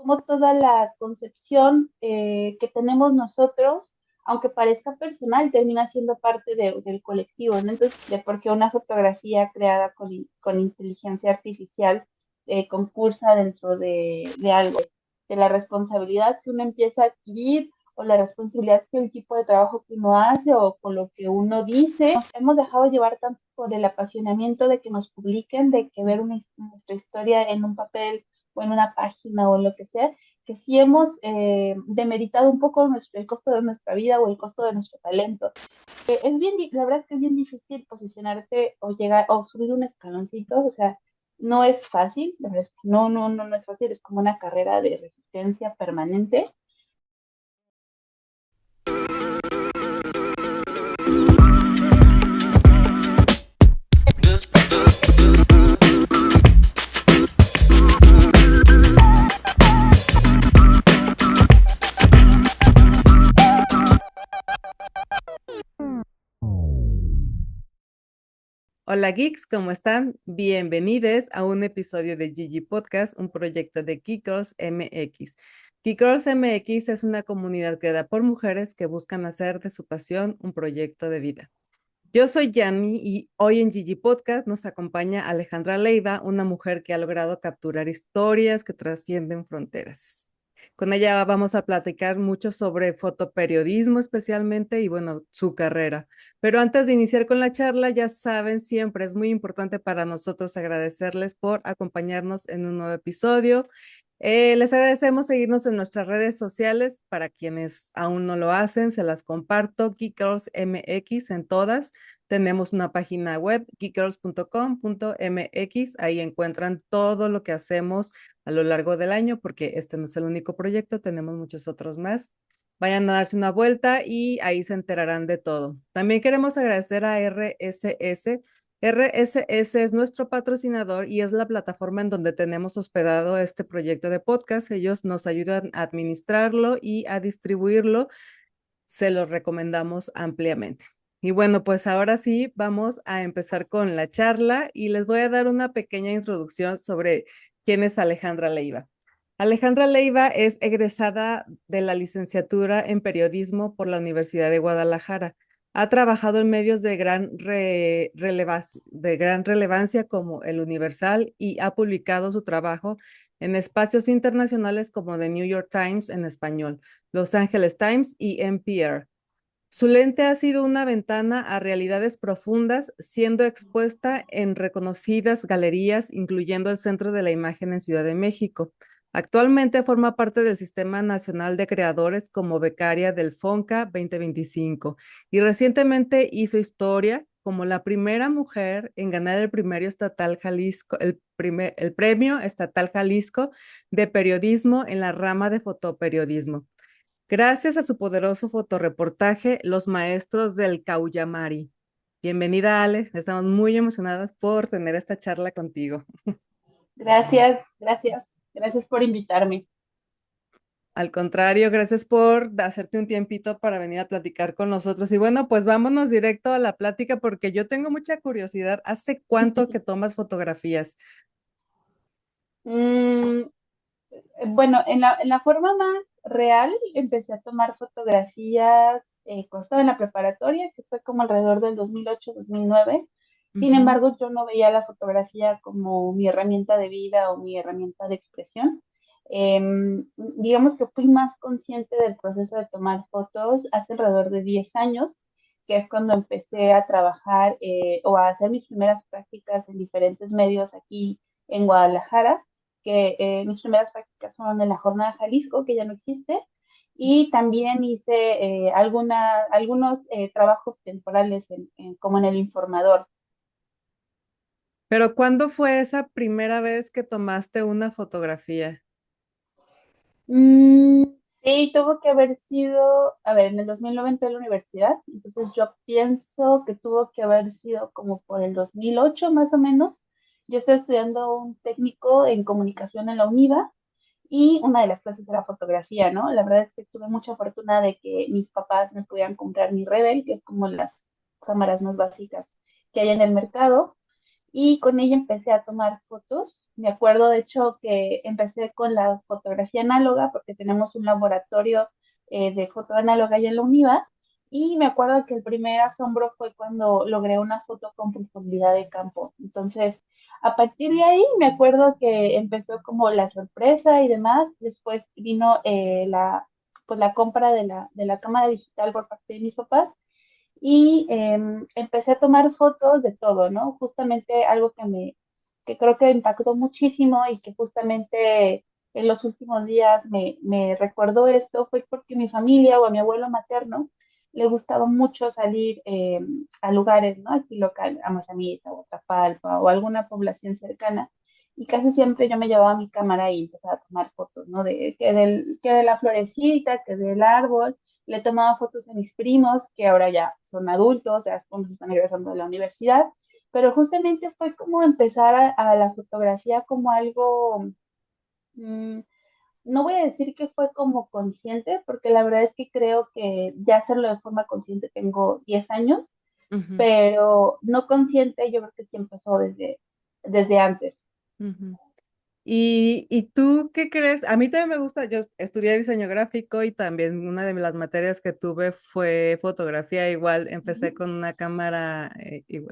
como toda la concepción que tenemos nosotros, aunque parezca personal, termina siendo parte del colectivo, ¿no? Entonces, de por qué una fotografía creada con inteligencia artificial concursa dentro de algo, de la responsabilidad que uno empieza a adquirir o la responsabilidad que el tipo de trabajo que uno hace o con lo que uno dice. Nos hemos dejado llevar tanto por el apasionamiento de que nos publiquen, de que ver nuestra historia en un papel o en una página o lo que sea, que sí hemos demeritado un poco el costo de nuestra vida o el costo de nuestro talento. La verdad es que es bien difícil posicionarte o llegar o subir un escaloncito, o sea, no es fácil, la verdad es que no es fácil, es como una carrera de resistencia permanente. Hola geeks, ¿cómo están? Bienvenidos a un episodio de Gigi Podcast, un proyecto de Geek Girls MX. Geek Girls MX es una comunidad creada por mujeres que buscan hacer de su pasión un proyecto de vida. Yo soy Yami y hoy en Gigi Podcast nos acompaña Alejandra Leiva, una mujer que ha logrado capturar historias que trascienden fronteras. Con ella vamos a platicar mucho sobre fotoperiodismo especialmente y bueno, su carrera. Pero antes de iniciar con la charla, ya saben, siempre es muy importante para nosotros agradecerles por acompañarnos en un nuevo episodio. Les agradecemos seguirnos en nuestras redes sociales. Para quienes aún no lo hacen, se las comparto. Geek Girls MX en todas. Tenemos una página web, geekgirls.com.mx. Ahí encuentran todo lo que hacemos a lo largo del año, porque este no es el único proyecto, tenemos muchos otros más. Vayan a darse una vuelta y ahí se enterarán de todo. También queremos agradecer a RSS. RSS es nuestro patrocinador y es la plataforma en donde tenemos hospedado este proyecto de podcast. Ellos nos ayudan a administrarlo y a distribuirlo. Se los recomendamos ampliamente. Y bueno, pues ahora sí, vamos a empezar con la charla y les voy a dar una pequeña introducción sobre quién es Alejandra Leiva. Alejandra Leiva es egresada de la licenciatura en periodismo por la Universidad de Guadalajara. Ha trabajado en medios de gran relevancia como El Universal y ha publicado su trabajo en espacios internacionales como The New York Times en español, Los Angeles Times y NPR. Su lente ha sido una ventana a realidades profundas, siendo expuesta en reconocidas galerías, incluyendo el Centro de la Imagen en Ciudad de México. Actualmente forma parte del Sistema Nacional de Creadores como becaria del FONCA 2025 y recientemente hizo historia como la primera mujer en ganar el premio estatal Jalisco, el premio estatal Jalisco de periodismo en la rama de fotoperiodismo. Gracias a su poderoso fotoreportaje, Los Maestros del Caullamarí. Bienvenida, Ale. Estamos muy emocionadas por tener esta charla contigo. Gracias por invitarme. Al contrario, gracias por hacerte un tiempito para venir a platicar con nosotros. Y bueno, pues vámonos directo a la plática porque yo tengo mucha curiosidad. ¿Hace cuánto que tomas fotografías? Mm, bueno, en la forma más real empecé a tomar fotografías cuando estaba en la preparatoria, que fue como alrededor del 2008-2009. Sin Ujú. embargo, yo no veía la fotografía como mi herramienta de vida o mi herramienta de expresión. Digamos que fui más consciente del proceso de tomar fotos hace alrededor de 10 años, que es cuando empecé a trabajar o a hacer mis primeras prácticas en diferentes medios aquí en Guadalajara, que mis primeras prácticas fueron en la Jornada Jalisco, que ya no existe, y también hice algunos trabajos temporales como en el Informador. Pero ¿cuándo fue esa primera vez que tomaste una fotografía? Mm, sí, tuvo que haber sido, a ver, en el 2009 entré a la universidad, entonces yo pienso que tuvo que haber sido como por el 2008 más o menos. Yo estaba estudiando un técnico en comunicación en la UNIVA y una de las clases era fotografía, ¿no? La verdad es que tuve mucha fortuna de que mis papás me pudieran comprar mi Rebel, que es como las cámaras más básicas que hay en el mercado. y con ella empecé a tomar fotos. Me acuerdo, de hecho, que empecé con la fotografía análoga porque tenemos un laboratorio de foto análoga allá en la UNIVA. Y me acuerdo que el primer asombro fue cuando logré una foto con profundidad de campo. Entonces, a partir de ahí, me acuerdo que empezó como la sorpresa y demás. Después vino pues la compra de la cámara digital por parte de mis papás y empecé a tomar fotos de todo, ¿no? Justamente algo que creo que impactó muchísimo y que justamente en los últimos días me recordó esto fue porque mi familia o a mi abuelo materno le gustaba mucho salir a lugares, ¿no? Aquí local, a Mazamitla o Tapalpa o alguna población cercana. Y casi siempre yo me llevaba mi cámara y empezaba a tomar fotos, ¿no? Que de la florecita, que del árbol, le tomaba fotos a mis primos, que ahora ya son adultos, ya están egresando de la universidad, pero justamente fue como empezar a la fotografía como algo, mm, no voy a decir que fue como consciente, porque la verdad es que creo que ya hacerlo de forma consciente tengo 10 años, Ujú, pero no consciente yo creo que sí empezó desde antes. ujú. Y tú qué crees? A mí también me gusta, yo estudié diseño gráfico y también una de las materias que tuve fue fotografía. Igual empecé Ujú. con una cámara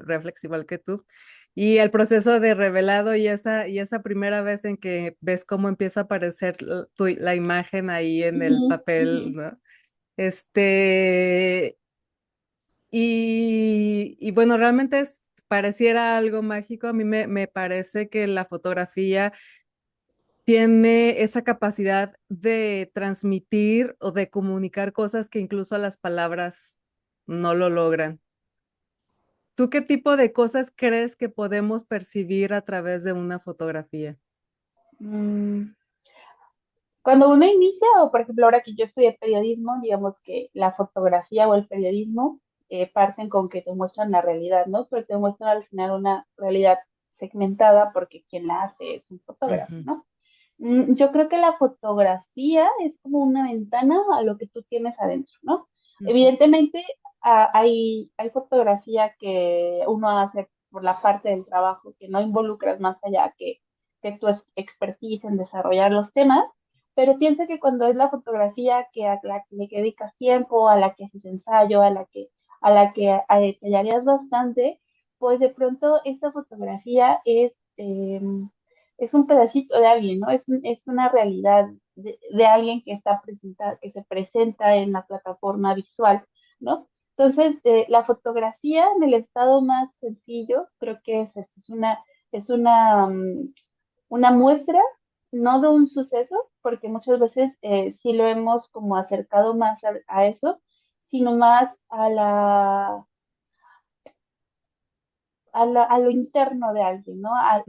reflex igual que tú. Y el proceso de revelado y esa primera vez en que ves cómo empieza a aparecer la imagen ahí en el Ujú, ujú. papel, ¿no? Este, y bueno, realmente pareciera algo mágico. A mí me parece que la fotografía tiene esa capacidad de transmitir o de comunicar cosas que incluso las palabras no lo logran. ¿Tú qué tipo de cosas crees que podemos percibir a través de una fotografía? Mm, Cuando uno inicia, o por ejemplo ahora que yo estudié periodismo, digamos que la fotografía o el periodismo parten con que te muestran la realidad, ¿no? Pero te muestran al final una realidad segmentada porque quien la hace es un fotógrafo, Ujú, ¿no? Yo creo que la fotografía es como una ventana a lo que tú tienes adentro, ¿no? ujú, Evidentemente, hay fotografía que uno hace por la parte del trabajo, que no involucras más allá que tu expertise en desarrollar los temas, pero pienso que cuando es la fotografía que a la que le dedicas tiempo, a la que haces ensayo, a la que detallarías bastante, pues de pronto esta fotografía es un pedacito de alguien, ¿no? Es una realidad de alguien que se presenta en la plataforma visual, ¿no? Entonces, la fotografía en el estado más sencillo, creo que es eso, es una muestra, no de un suceso, porque muchas veces sí lo hemos como acercado más a eso, sino más a lo interno de alguien, ¿no? A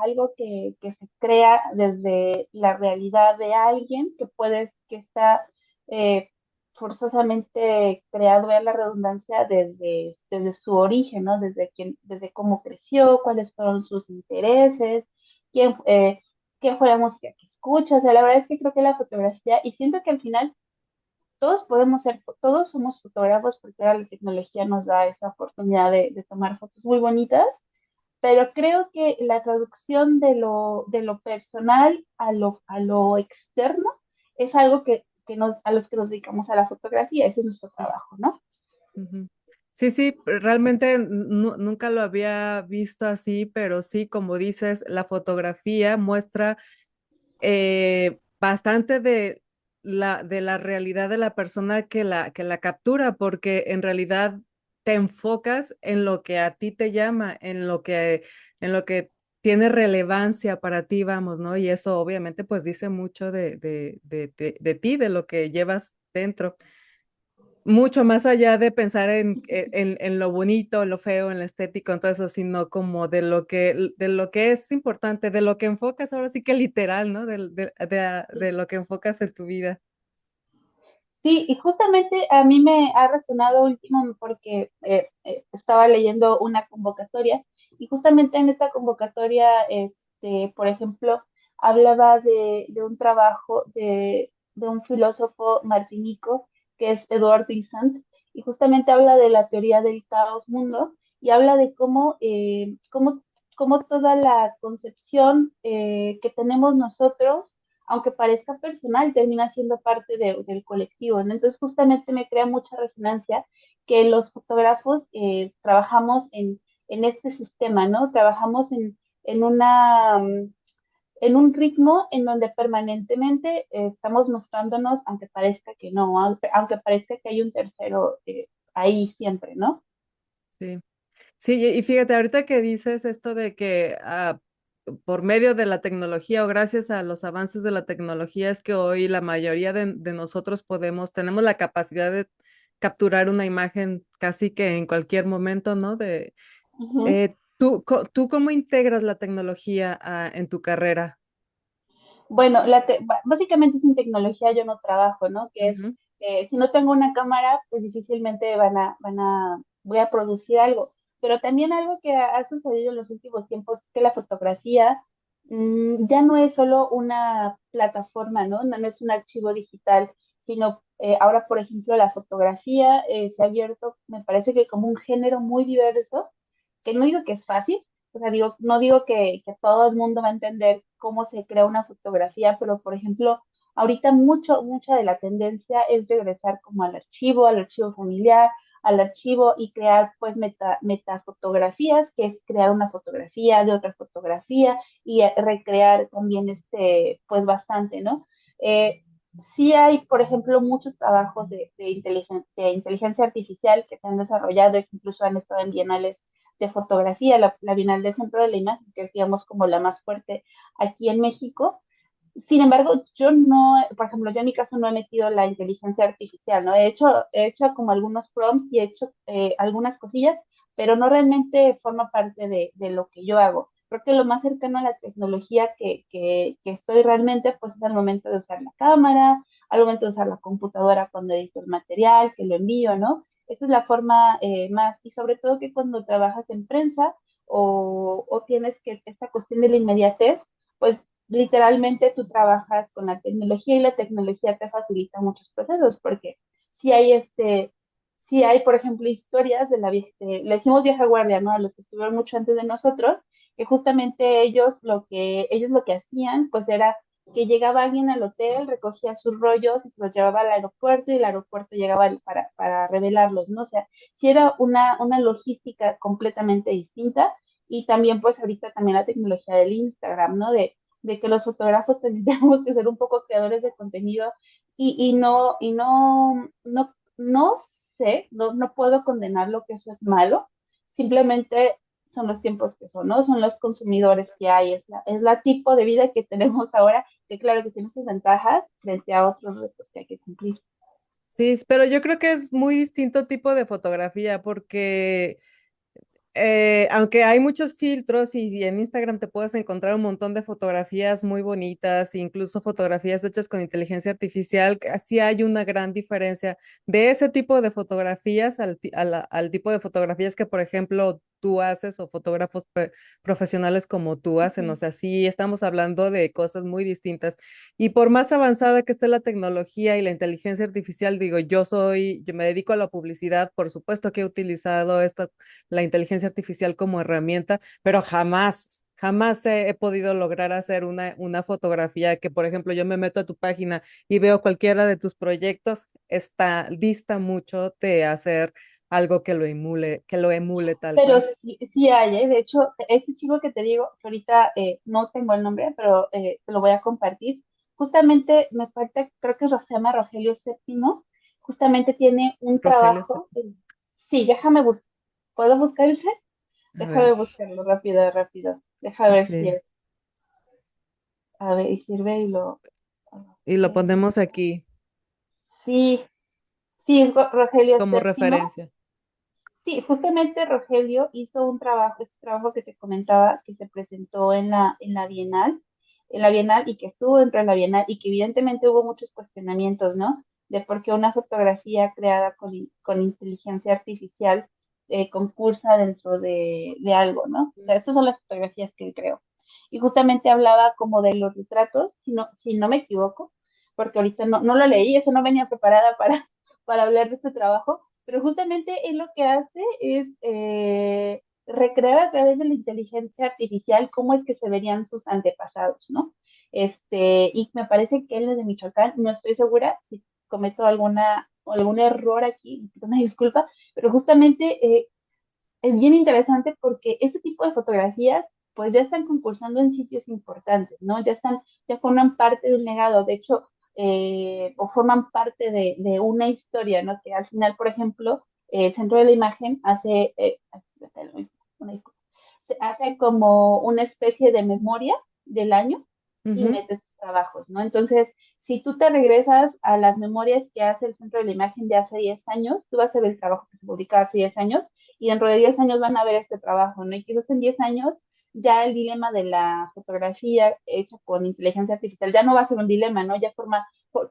algo que se crea desde la realidad de alguien que está eh, forzosamente creado, vea la redundancia, desde su origen, ¿no? Desde cómo creció, cuáles fueron sus intereses, quién, eh, qué fue la música que escucha. O sea, la verdad es que creo que la fotografía, y siento que al final todos somos fotógrafos porque ahora la tecnología nos da esa oportunidad de tomar fotos muy bonitas, pero creo que la traducción de lo personal a lo externo es algo a los que nos dedicamos a la fotografía, ese es nuestro trabajo, ¿no? ujú. Sí, sí, realmente nunca lo había visto así, pero sí, como dices, la fotografía muestra bastante de la realidad de la persona que la captura, porque en realidad te enfocas en lo que a ti te llama, en lo que tiene relevancia para ti, vamos, ¿no? Y eso obviamente pues dice mucho de ti, de lo que llevas dentro, mucho más allá de pensar en lo bonito, en lo feo, en lo estético, en todo eso, sino como de lo que es importante, de lo que enfocas ahora sí que literal, ¿no? De lo que enfocas en tu vida. Sí, y justamente a mí me ha resonado último porque estaba leyendo una convocatoria y justamente en esta convocatoria, por ejemplo, hablaba de un trabajo de un filósofo martinico que es Eduardo Glissant y justamente habla de la teoría del caos mundo y habla de cómo cómo toda la concepción que tenemos nosotros, aunque parezca personal, termina siendo parte del colectivo, ¿no? Entonces, justamente me crea mucha resonancia que los fotógrafos trabajamos en este sistema, ¿no? Trabajamos en una, en un ritmo en donde permanentemente estamos mostrándonos, aunque parezca que no, aunque parezca que hay un tercero ahí siempre, ¿no? Sí. Sí, y fíjate, ahorita que dices esto de que por medio de la tecnología o gracias a los avances de la tecnología es que hoy la mayoría de nosotros tenemos la capacidad de capturar una imagen casi que en cualquier momento, ¿no? Ujú. ¿Tú cómo integras la tecnología en tu carrera? Bueno, básicamente sin tecnología yo no trabajo, ¿no? Que es, Ujú. si no tengo una cámara, pues difícilmente voy a producir algo. Pero también algo que ha sucedido en los últimos tiempos es que la fotografía ya no es solo una plataforma, ¿no? No es un archivo digital, sino ahora, por ejemplo, la fotografía se ha abierto, me parece que como un género muy diverso, que no digo que es fácil, o sea, no digo que todo el mundo va a entender cómo se crea una fotografía, pero por ejemplo, ahorita mucha de la tendencia es regresar como al archivo familiar, al archivo y crear pues metafotografías, que es crear una fotografía de otra fotografía y recrear también pues bastante, ¿no? Eh, sí hay, por ejemplo, muchos trabajos de inteligencia artificial que se han desarrollado y que incluso han estado en bienales de fotografía, la Bienal del Centro de la Imagen, que es, digamos, como la más fuerte aquí en México. Sin embargo, yo no, por ejemplo, yo en mi caso no he metido la inteligencia artificial, ¿no? He hecho como algunos prompts y he hecho algunas cosillas, pero no realmente forma parte de lo que yo hago. Creo que lo más cercano a la tecnología que estoy realmente, pues es al momento de usar la cámara, al momento de usar la computadora cuando edito el material, que lo envío, ¿no? Esa es la forma más, y sobre todo que cuando trabajas en prensa o tienes que esta cuestión de la inmediatez, pues literalmente tú trabajas con la tecnología y la tecnología te facilita muchos procesos, porque si hay si hay, por ejemplo, historias de le decimos vieja guardia, ¿no? A los que estuvieron mucho antes de nosotros, que justamente ellos lo que hacían, pues era que llegaba alguien al hotel, recogía sus rollos y se los llevaba al aeropuerto y el aeropuerto llegaba para revelarlos, ¿no? O sea, sí era una logística completamente distinta y también pues ahorita también la tecnología del Instagram, ¿no? De que los fotógrafos también tenemos que ser un poco creadores de contenido no sé, no puedo condenar lo que eso es malo, simplemente son los tiempos que son, ¿no? Son los consumidores que hay, es la tipo de vida que tenemos ahora, que claro que tiene sus ventajas frente a otros retos que hay que cumplir. Sí, pero yo creo que es muy distinto tipo de fotografía porque aunque hay muchos filtros y en Instagram te puedes encontrar un montón de fotografías muy bonitas, incluso fotografías hechas con inteligencia artificial, sí hay una gran diferencia de ese tipo de fotografías al tipo de fotografías que, por ejemplo, tú haces o fotógrafos profesionales como tú hacen. O Ujú. sea, sí estamos hablando de cosas muy distintas. Y por más avanzada que esté la tecnología y la inteligencia artificial, digo, yo me dedico a la publicidad, por supuesto que he utilizado la inteligencia artificial como herramienta, pero jamás he podido lograr hacer una fotografía que, por ejemplo, yo me meto a tu página y veo cualquiera de tus proyectos, dista mucho de hacer algo que lo emule tal Pero cual. sí, sí hay, ¿eh? De hecho, ese chico que te digo, que ahorita no tengo el nombre, pero te lo voy a compartir. Justamente me falta, creo que se llama Rogelio Séptimo, justamente tiene un Rogelio, trabajo. Sí, déjame buscar. ¿Puedo buscar el set? a ver, Déjame buscarlo rápido, rápido. Deja sí, ver si sí. es. A ver, y sirve y Y lo ponemos aquí Sí, sí, es Rogelio como Séptimo. referencia. Sí, justamente Rogelio hizo un trabajo, este trabajo que te comentaba, que se presentó en la Bienal y que estuvo dentro de la Bienal y que evidentemente hubo muchos cuestionamientos, ¿no? De por qué una fotografía creada con inteligencia artificial concursa dentro de algo, ¿no? O sea, estas son las fotografías que él creó. Y justamente hablaba como de los retratos, si no me equivoco, porque ahorita no lo leí, eso no venía preparada para hablar de este trabajo, pero justamente él lo que hace es recrear a través de la inteligencia artificial cómo es que se verían sus antepasados, ¿no? Y me parece que él es de Michoacán, no estoy segura si cometo algún error aquí, una disculpa, pero justamente es bien interesante porque este tipo de fotografías pues ya están concursando en sitios importantes, ¿no? Ya forman parte de un legado, de hecho, o forman parte de una historia, ¿no? Que al final, por ejemplo, el Centro de la Imagen una disculpa, se hace como una especie de memoria del año y Ujú. mete sus trabajos, ¿no? Entonces, si tú te regresas a las memorias que hace el Centro de la Imagen de hace 10 años, tú vas a ver el trabajo que se publicaba hace 10 años y dentro de 10 años van a ver este trabajo, ¿no? Y quizás en 10 años ya el dilema de la fotografía hecha con inteligencia artificial ya no va a ser un dilema, ¿no?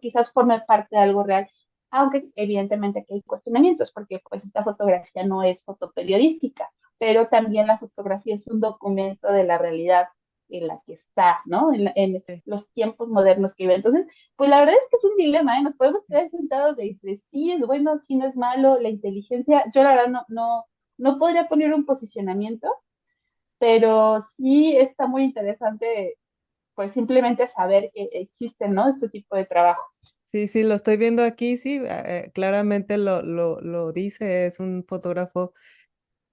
Quizás forme parte de algo real, aunque evidentemente aquí hay cuestionamientos, porque pues esta fotografía no es fotoperiodística, pero también la fotografía es un documento de la realidad en la que está, ¿no? En Sí. los tiempos modernos que vive. Entonces, pues la verdad es que es un dilema, ¿eh? Nos podemos quedar sentados de sí es bueno, sí no es malo, la inteligencia, yo la verdad no podría poner un posicionamiento, pero sí está muy interesante, pues simplemente saber que existen, ¿no? Este tipo de trabajos. Sí, sí, lo estoy viendo aquí, sí, claramente lo dice, es un fotógrafo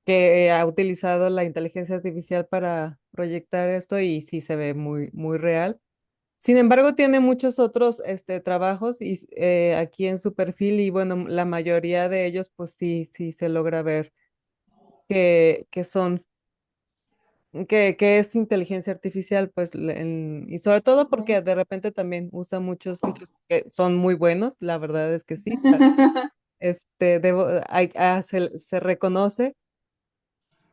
que ha utilizado la inteligencia artificial para proyectar esto y sí se ve muy, muy real. Sin embargo, tiene muchos otros trabajos y aquí en su perfil y bueno, la mayoría de ellos pues sí, sí se logra ver que son, que es inteligencia artificial pues y sobre todo Ujú. porque de repente también usa muchos filtros que son muy buenos, la verdad es que sí, se reconoce.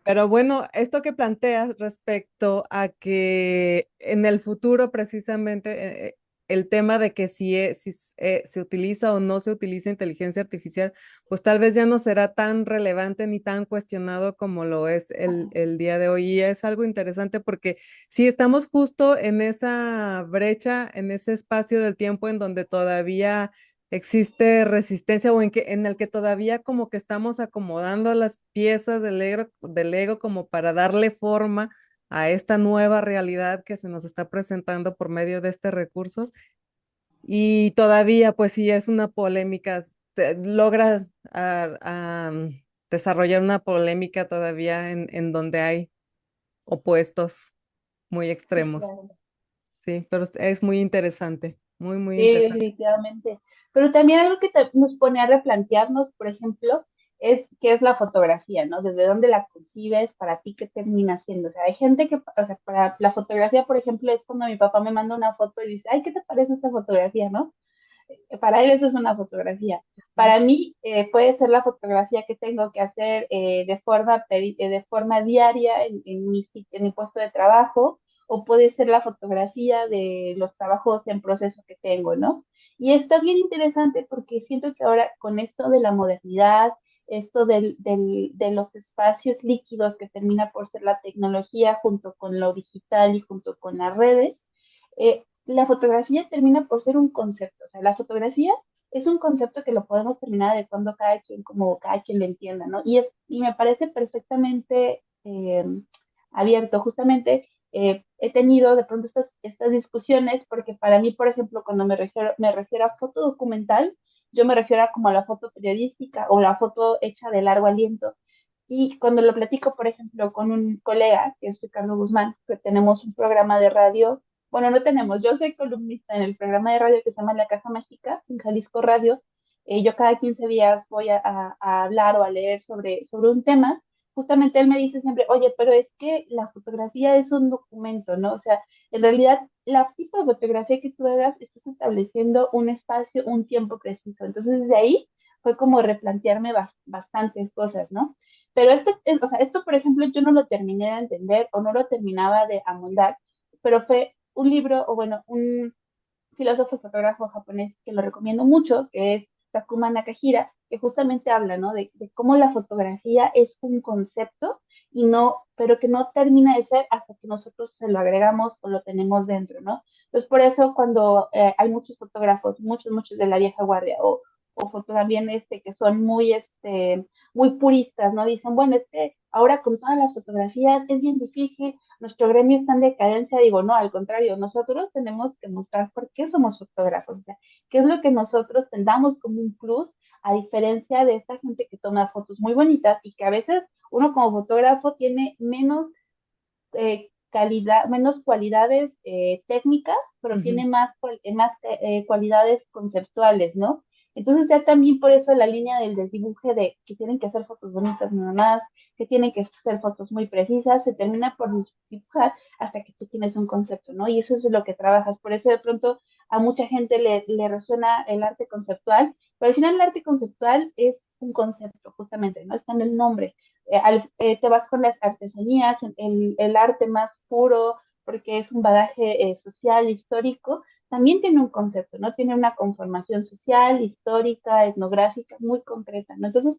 Pero bueno, esto que planteas respecto a que en el futuro precisamente el tema de que si se utiliza o no se utiliza inteligencia artificial, pues tal vez ya no será tan relevante ni tan cuestionado como lo es el día de hoy. Y es algo interesante porque si estamos justo en esa brecha, en ese espacio del tiempo en donde todavía existe resistencia o en el que todavía como que estamos acomodando las piezas del Lego como para darle forma a esta nueva realidad que se nos está presentando por medio de este recurso. Y todavía, pues sí, es una polémica, logras desarrollar una polémica todavía en donde hay opuestos muy Sí, extremos. claro. Sí, pero es muy interesante, muy, muy Sí, interesante. definitivamente. Pero también algo que nos pone a replantearnos, por ejemplo, es qué es la fotografía, ¿no? Desde dónde la concibes, para ti, qué termina siendo. O sea, hay gente que, o sea, para la fotografía, por ejemplo, es cuando mi papá me manda una foto y dice, ay, ¿qué te parece esta fotografía, no? Para él eso es una fotografía. Para mí puede ser la fotografía que tengo que hacer de forma diaria en mi puesto de trabajo, o puede ser la fotografía de los trabajos en proceso que tengo, ¿no? Y está bien interesante porque siento que ahora con esto de la modernidad, esto de los espacios líquidos que termina por ser la tecnología junto con lo digital y junto con las redes, la fotografía termina por ser un concepto. O sea, la fotografía es un concepto que lo podemos terminar adecuando cada quien como cada quien lo entienda, ¿no? Y me parece perfectamente abierto. Justamente he tenido de pronto estas discusiones porque para mí, por ejemplo, cuando me refiero a foto documental, yo me refiero a como a la foto periodística o la foto hecha de largo aliento. Y cuando lo platico, por ejemplo, con un colega, que es Ricardo Guzmán, que tenemos un programa de radio, bueno, no tenemos, yo soy columnista en el programa de radio que se llama La Caja Mágica, en Jalisco Radio. Yo cada 15 días voy a hablar o a leer sobre un tema. Justamente él me dice siempre, oye, pero es que la fotografía es un documento, ¿no? O sea, en realidad, la tipo de fotografía que tú hagas, estás estableciendo un espacio, un tiempo preciso. Entonces, desde ahí fue como replantearme bastantes cosas, ¿no? Pero o sea, esto, por ejemplo, yo no lo terminé de entender o no lo terminaba de amoldar, pero fue un libro, o bueno, un filósofo y fotógrafo japonés que lo recomiendo mucho, que es Takuma Nakahira, que justamente habla, ¿no? De cómo la fotografía es un concepto y no, pero que no termina de ser hasta que nosotros se lo agregamos o lo tenemos dentro, ¿no? Entonces, por eso cuando hay muchos fotógrafos, muchos de la vieja guardia, o fotos también que son muy puristas, ¿no? Dicen, bueno, es que ahora con todas las fotografías es bien difícil, nuestro gremio está en decadencia. Digo, no, al contrario, nosotros tenemos que mostrar por qué somos fotógrafos, o sea, qué es lo que nosotros tengamos como un plus, a diferencia de esta gente que toma fotos muy bonitas y que a veces uno como fotógrafo tiene calidad, menos cualidades técnicas, pero Ujú. tiene más cualidades conceptuales, ¿no? Entonces ya también por eso la línea del desdibuje de que tienen que ser fotos bonitas nada más, que tienen que ser fotos muy precisas, se termina por dibujar hasta que tú tienes un concepto, ¿no? Y eso es lo que trabajas. Por eso de pronto a mucha gente le resuena el arte conceptual, pero al final el arte conceptual es un concepto, justamente, ¿no? Está en el nombre. Te vas con las artesanías, el arte más puro, porque es un bagaje social, histórico, también tiene un concepto, ¿no? Tiene una conformación social, histórica, etnográfica, muy concreta, ¿no? Entonces,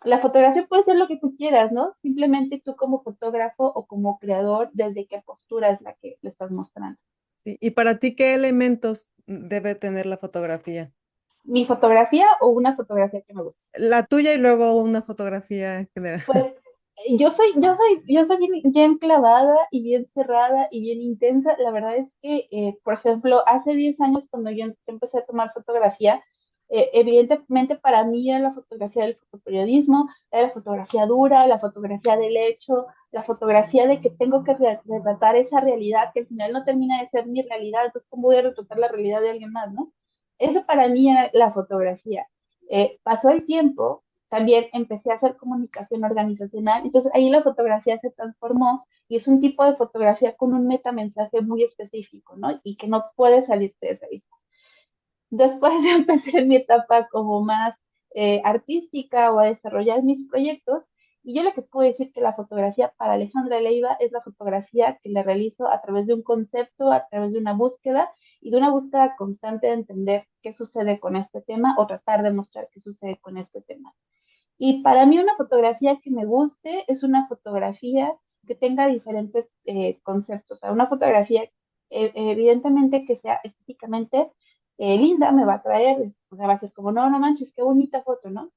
la fotografía puede ser lo que tú quieras, ¿no? Simplemente tú como fotógrafo o como creador, desde qué postura es la que le estás mostrando. Sí, y para ti, ¿qué elementos debe tener la fotografía? ¿Mi fotografía o una fotografía que me gusta? La tuya y luego una fotografía en general. Pues yo soy bien clavada y bien cerrada y bien intensa. La verdad es que, por ejemplo, hace 10 años cuando yo empecé a tomar fotografía, evidentemente para mí era la fotografía del fotoperiodismo, era la fotografía dura, la fotografía del hecho, la fotografía de que tengo que retratar esa realidad que al final no termina de ser mi realidad, entonces cómo voy a retratar la realidad de alguien más, ¿no? Eso para mí era la fotografía. Pasó el tiempo, también empecé a hacer comunicación organizacional, entonces ahí la fotografía se transformó y es un tipo de fotografía con un metamensaje muy específico, ¿no? Y que no puede salir de esa vista. Después empecé mi etapa como más artística o a desarrollar mis proyectos y yo lo que puedo decir que la fotografía para Alejandra Leiva es la fotografía que le realizo a través de un concepto, a través de una búsqueda y de una búsqueda constante de entender qué sucede con este tema o tratar de mostrar qué sucede con este tema. Y para mí una fotografía que me guste es una fotografía que tenga diferentes conceptos. O sea, una fotografía evidentemente que sea estéticamente linda me va a traer, o sea, va a ser como, no, no manches, qué bonita foto, ¿no?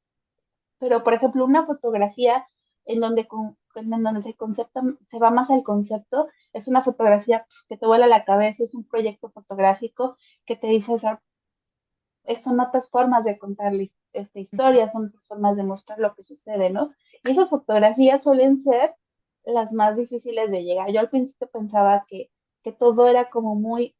Pero, por ejemplo, una fotografía en donde se va más al concepto, es una fotografía que te vuela la cabeza, es un proyecto fotográfico que te dice, o sea, son otras formas de contar esta historia, son otras formas de mostrar lo que sucede, ¿no? Y esas fotografías suelen ser las más difíciles de llegar. Yo al principio pensaba que todo era como muy,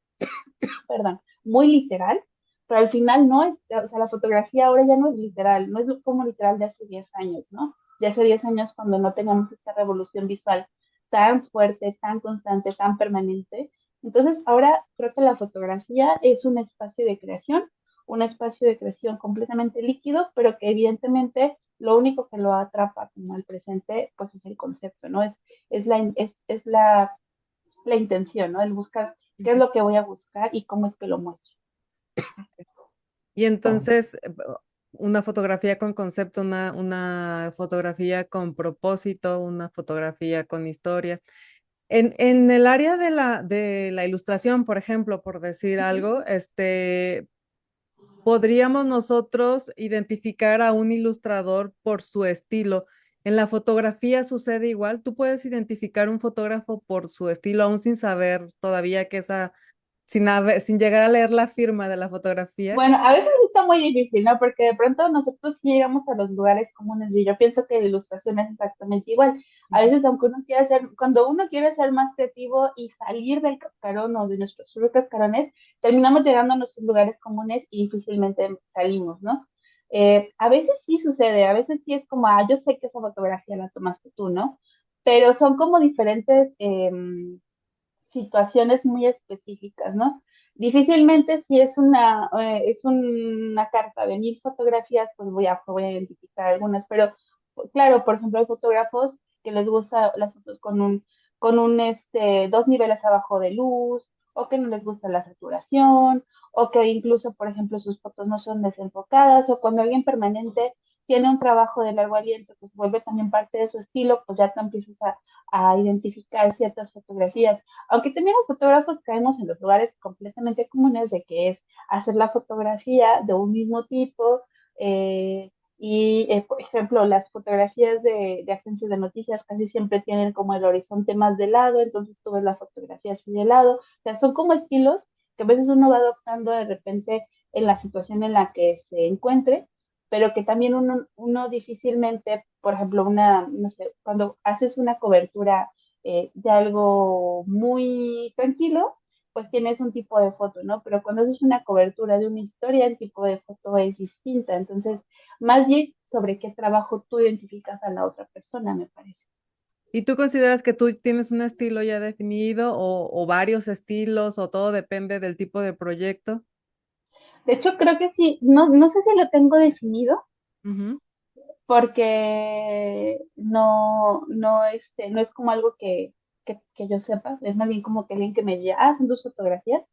perdón, muy literal, pero al final no es, o sea, la fotografía ahora ya no es literal, no es como literal de hace 10 años, ¿no? De hace 10 años cuando no teníamos esta revolución visual tan fuerte, tan constante, tan permanente. Entonces, ahora creo que la fotografía es un espacio de creación completamente líquido, pero que evidentemente lo único que lo atrapa como al presente, pues es el concepto, ¿no? Es la intención, ¿no? El buscar qué es lo que voy a buscar y cómo es que lo muestro. Y entonces, una fotografía con concepto, una fotografía con propósito, una fotografía con historia. En el área de la ilustración, por ejemplo, por decir algo, podríamos nosotros identificar a un ilustrador por su estilo. En la fotografía sucede igual. Tú puedes identificar un fotógrafo por su estilo, aún sin saber todavía que sin llegar a leer la firma de la fotografía. Bueno, a veces está muy difícil, ¿no? Porque de pronto nosotros sí llegamos a los lugares comunes y yo pienso que la ilustración es exactamente igual. A Ujú. veces, cuando uno quiere ser más creativo y salir del cascarón o de nuestros propios cascarones, terminamos llegando a nuestros lugares comunes y difícilmente salimos, ¿no? A veces sí sucede, a veces sí es como, yo sé que esa fotografía la tomaste tú, ¿no? Pero son como diferentes situaciones muy específicas, ¿no? Difícilmente si es una carta de 1000 fotografías, pues voy a identificar algunas, pero claro, por ejemplo, hay fotógrafos que les gusta las fotos con 2 niveles abajo de luz, o que no les gusta la saturación, o que incluso, por ejemplo, sus fotos no son desenfocadas, o cuando alguien permanente tiene un trabajo de largo aliento que se vuelve también parte de su estilo, pues ya te empiezas a identificar ciertas fotografías. Aunque también los fotógrafos caemos en los lugares completamente comunes de que es hacer la fotografía de un mismo tipo, Y, por ejemplo, las fotografías de agencias de noticias casi siempre tienen como el horizonte más de lado, entonces tú ves la fotografía así de lado. O sea, son como estilos que a veces uno va adoptando de repente en la situación en la que se encuentre, pero que también uno difícilmente, por ejemplo, no sé, cuando haces una cobertura de algo muy tranquilo, pues tienes un tipo de foto, ¿no? Pero cuando haces una cobertura de una historia, el tipo de foto es distinta. Entonces, más bien sobre qué trabajo tú identificas a la otra persona, me parece. ¿Y tú consideras que tú tienes un estilo ya definido o varios estilos o todo depende del tipo de proyecto? De hecho, creo que sí, no sé si lo tengo definido, Ujú. porque no es como algo que yo sepa, es más bien como que alguien que me diga, son tus fotografías.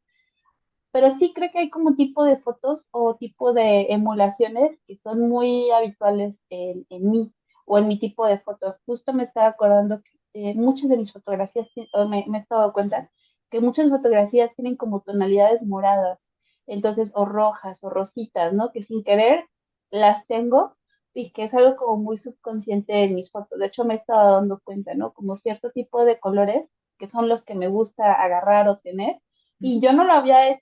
Pero sí creo que hay como tipo de fotos o tipo de emulaciones que son muy habituales en mí o en mi tipo de fotos. Justo me estaba acordando que muchas de mis fotografías, o me he estado cuenta que muchas fotografías tienen como tonalidades moradas, entonces, o rojas o rositas, ¿no? Que sin querer las tengo y que es algo como muy subconsciente en mis fotos. De hecho, me he estado dando cuenta, ¿no? Como cierto tipo de colores que son los que me gusta agarrar o tener y yo no lo había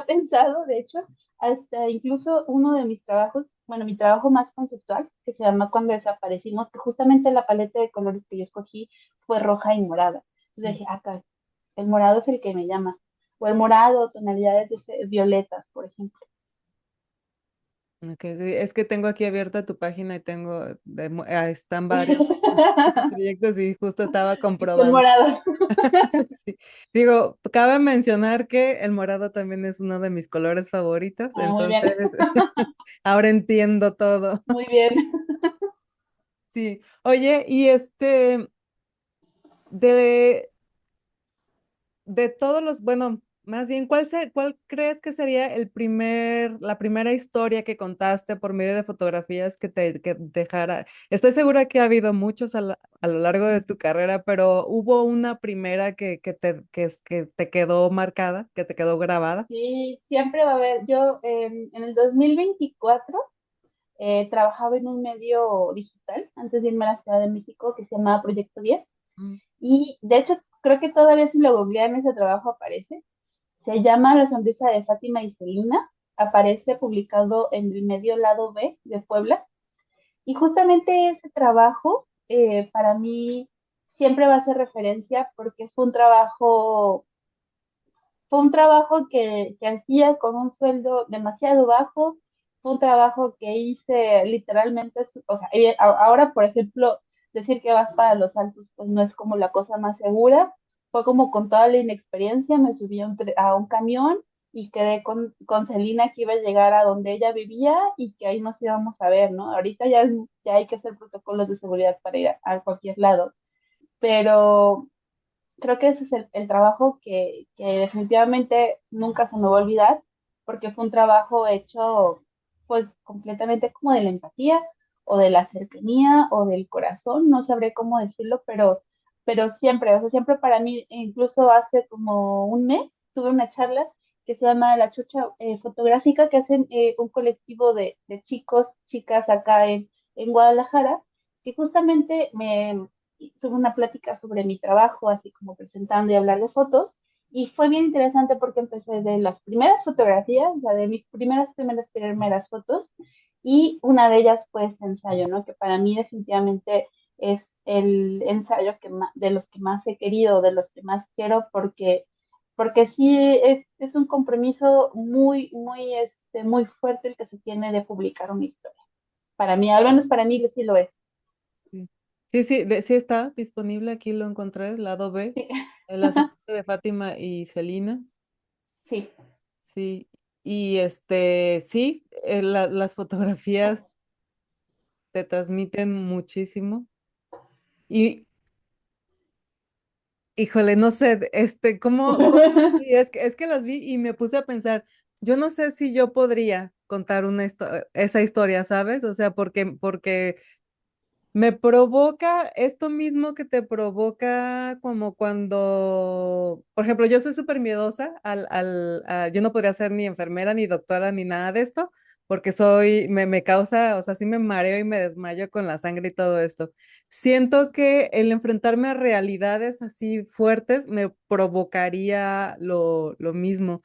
pensado, de hecho, hasta incluso uno de mis trabajos, bueno, mi trabajo más conceptual, que se llama Cuando desaparecimos, que justamente la paleta de colores que yo escogí fue roja y morada. Entonces dije, acá, el morado es el que me llama. O el morado, tonalidades violetas, por ejemplo. Ok, sí, es que tengo aquí abierta tu página y tengo, están varios proyectos y justo estaba Y son comprobando. morados. Sí. Digo, cabe mencionar que el morado también es uno de mis colores favoritos, Ah, muy bien, entonces ahora entiendo todo. muy bien. Sí. Oye, y de, de todos los, bueno, más bien, ¿cuál crees que sería la primera historia que contaste por medio de fotografías que dejara? Estoy segura que ha habido muchos a lo largo de tu carrera, pero ¿hubo una primera que te quedó marcada, que te quedó grabada? Sí, siempre va a haber. Yo en el 2024 trabajaba en un medio digital antes de irme a la Ciudad de México que se llamaba Proyecto 10. Mm. Y de hecho, creo que todavía si lo googlean ese trabajo aparece. Se llama La sonrisa de Fátima y Celina. Aparece publicado en el medio Lado B de Puebla. Y justamente ese trabajo para mí siempre va a ser referencia porque fue un trabajo que hacía con un sueldo demasiado bajo, fue un trabajo que hice literalmente, o sea, ahora, por ejemplo, decir que vas para los altos, pues no es como la cosa más segura, fue como con toda la inexperiencia, me subí a un camión y quedé con Celina que iba a llegar a donde ella vivía y que ahí nos íbamos a ver, ¿no? Ahorita ya hay que hacer protocolos de seguridad para ir a cualquier lado, pero creo que ese es el trabajo que definitivamente nunca se me va a olvidar, porque fue un trabajo hecho pues completamente como de la empatía o de la cercanía o del corazón, no sabré cómo decirlo, pero siempre, o sea, siempre para mí, incluso hace como un mes tuve una charla que se llama La Chucha Fotográfica, que hacen un colectivo de chicos, chicas acá en Guadalajara, que justamente tuve una plática sobre mi trabajo, así como presentando y hablar de fotos. Y fue bien interesante porque empecé de las primeras fotografías, o sea, de mis primeras fotos, y una de ellas fue este ensayo, ¿no? Que para mí definitivamente es el ensayo de los que más he querido, de los que más quiero, porque sí es un compromiso muy fuerte el que se tiene de publicar una historia. Para mí, al menos para mí sí lo es. Sí, sí, sí, sí está disponible, aquí lo encontré, lado B, Sí, La sonrisa de Fátima y Celina. sí. Sí, y sí, las fotografías te transmiten muchísimo. Y, híjole, no sé, y es que las vi y me puse a pensar, yo no sé si yo podría contar esa historia, ¿sabes? O sea, porque Me provoca esto mismo que te provoca como cuando, por ejemplo, yo soy súper miedosa yo no podría ser ni enfermera, ni doctora, ni nada de esto, porque me causa, o sea, sí me mareo y me desmayo con la sangre y todo esto. Siento que el enfrentarme a realidades así fuertes me provocaría lo mismo.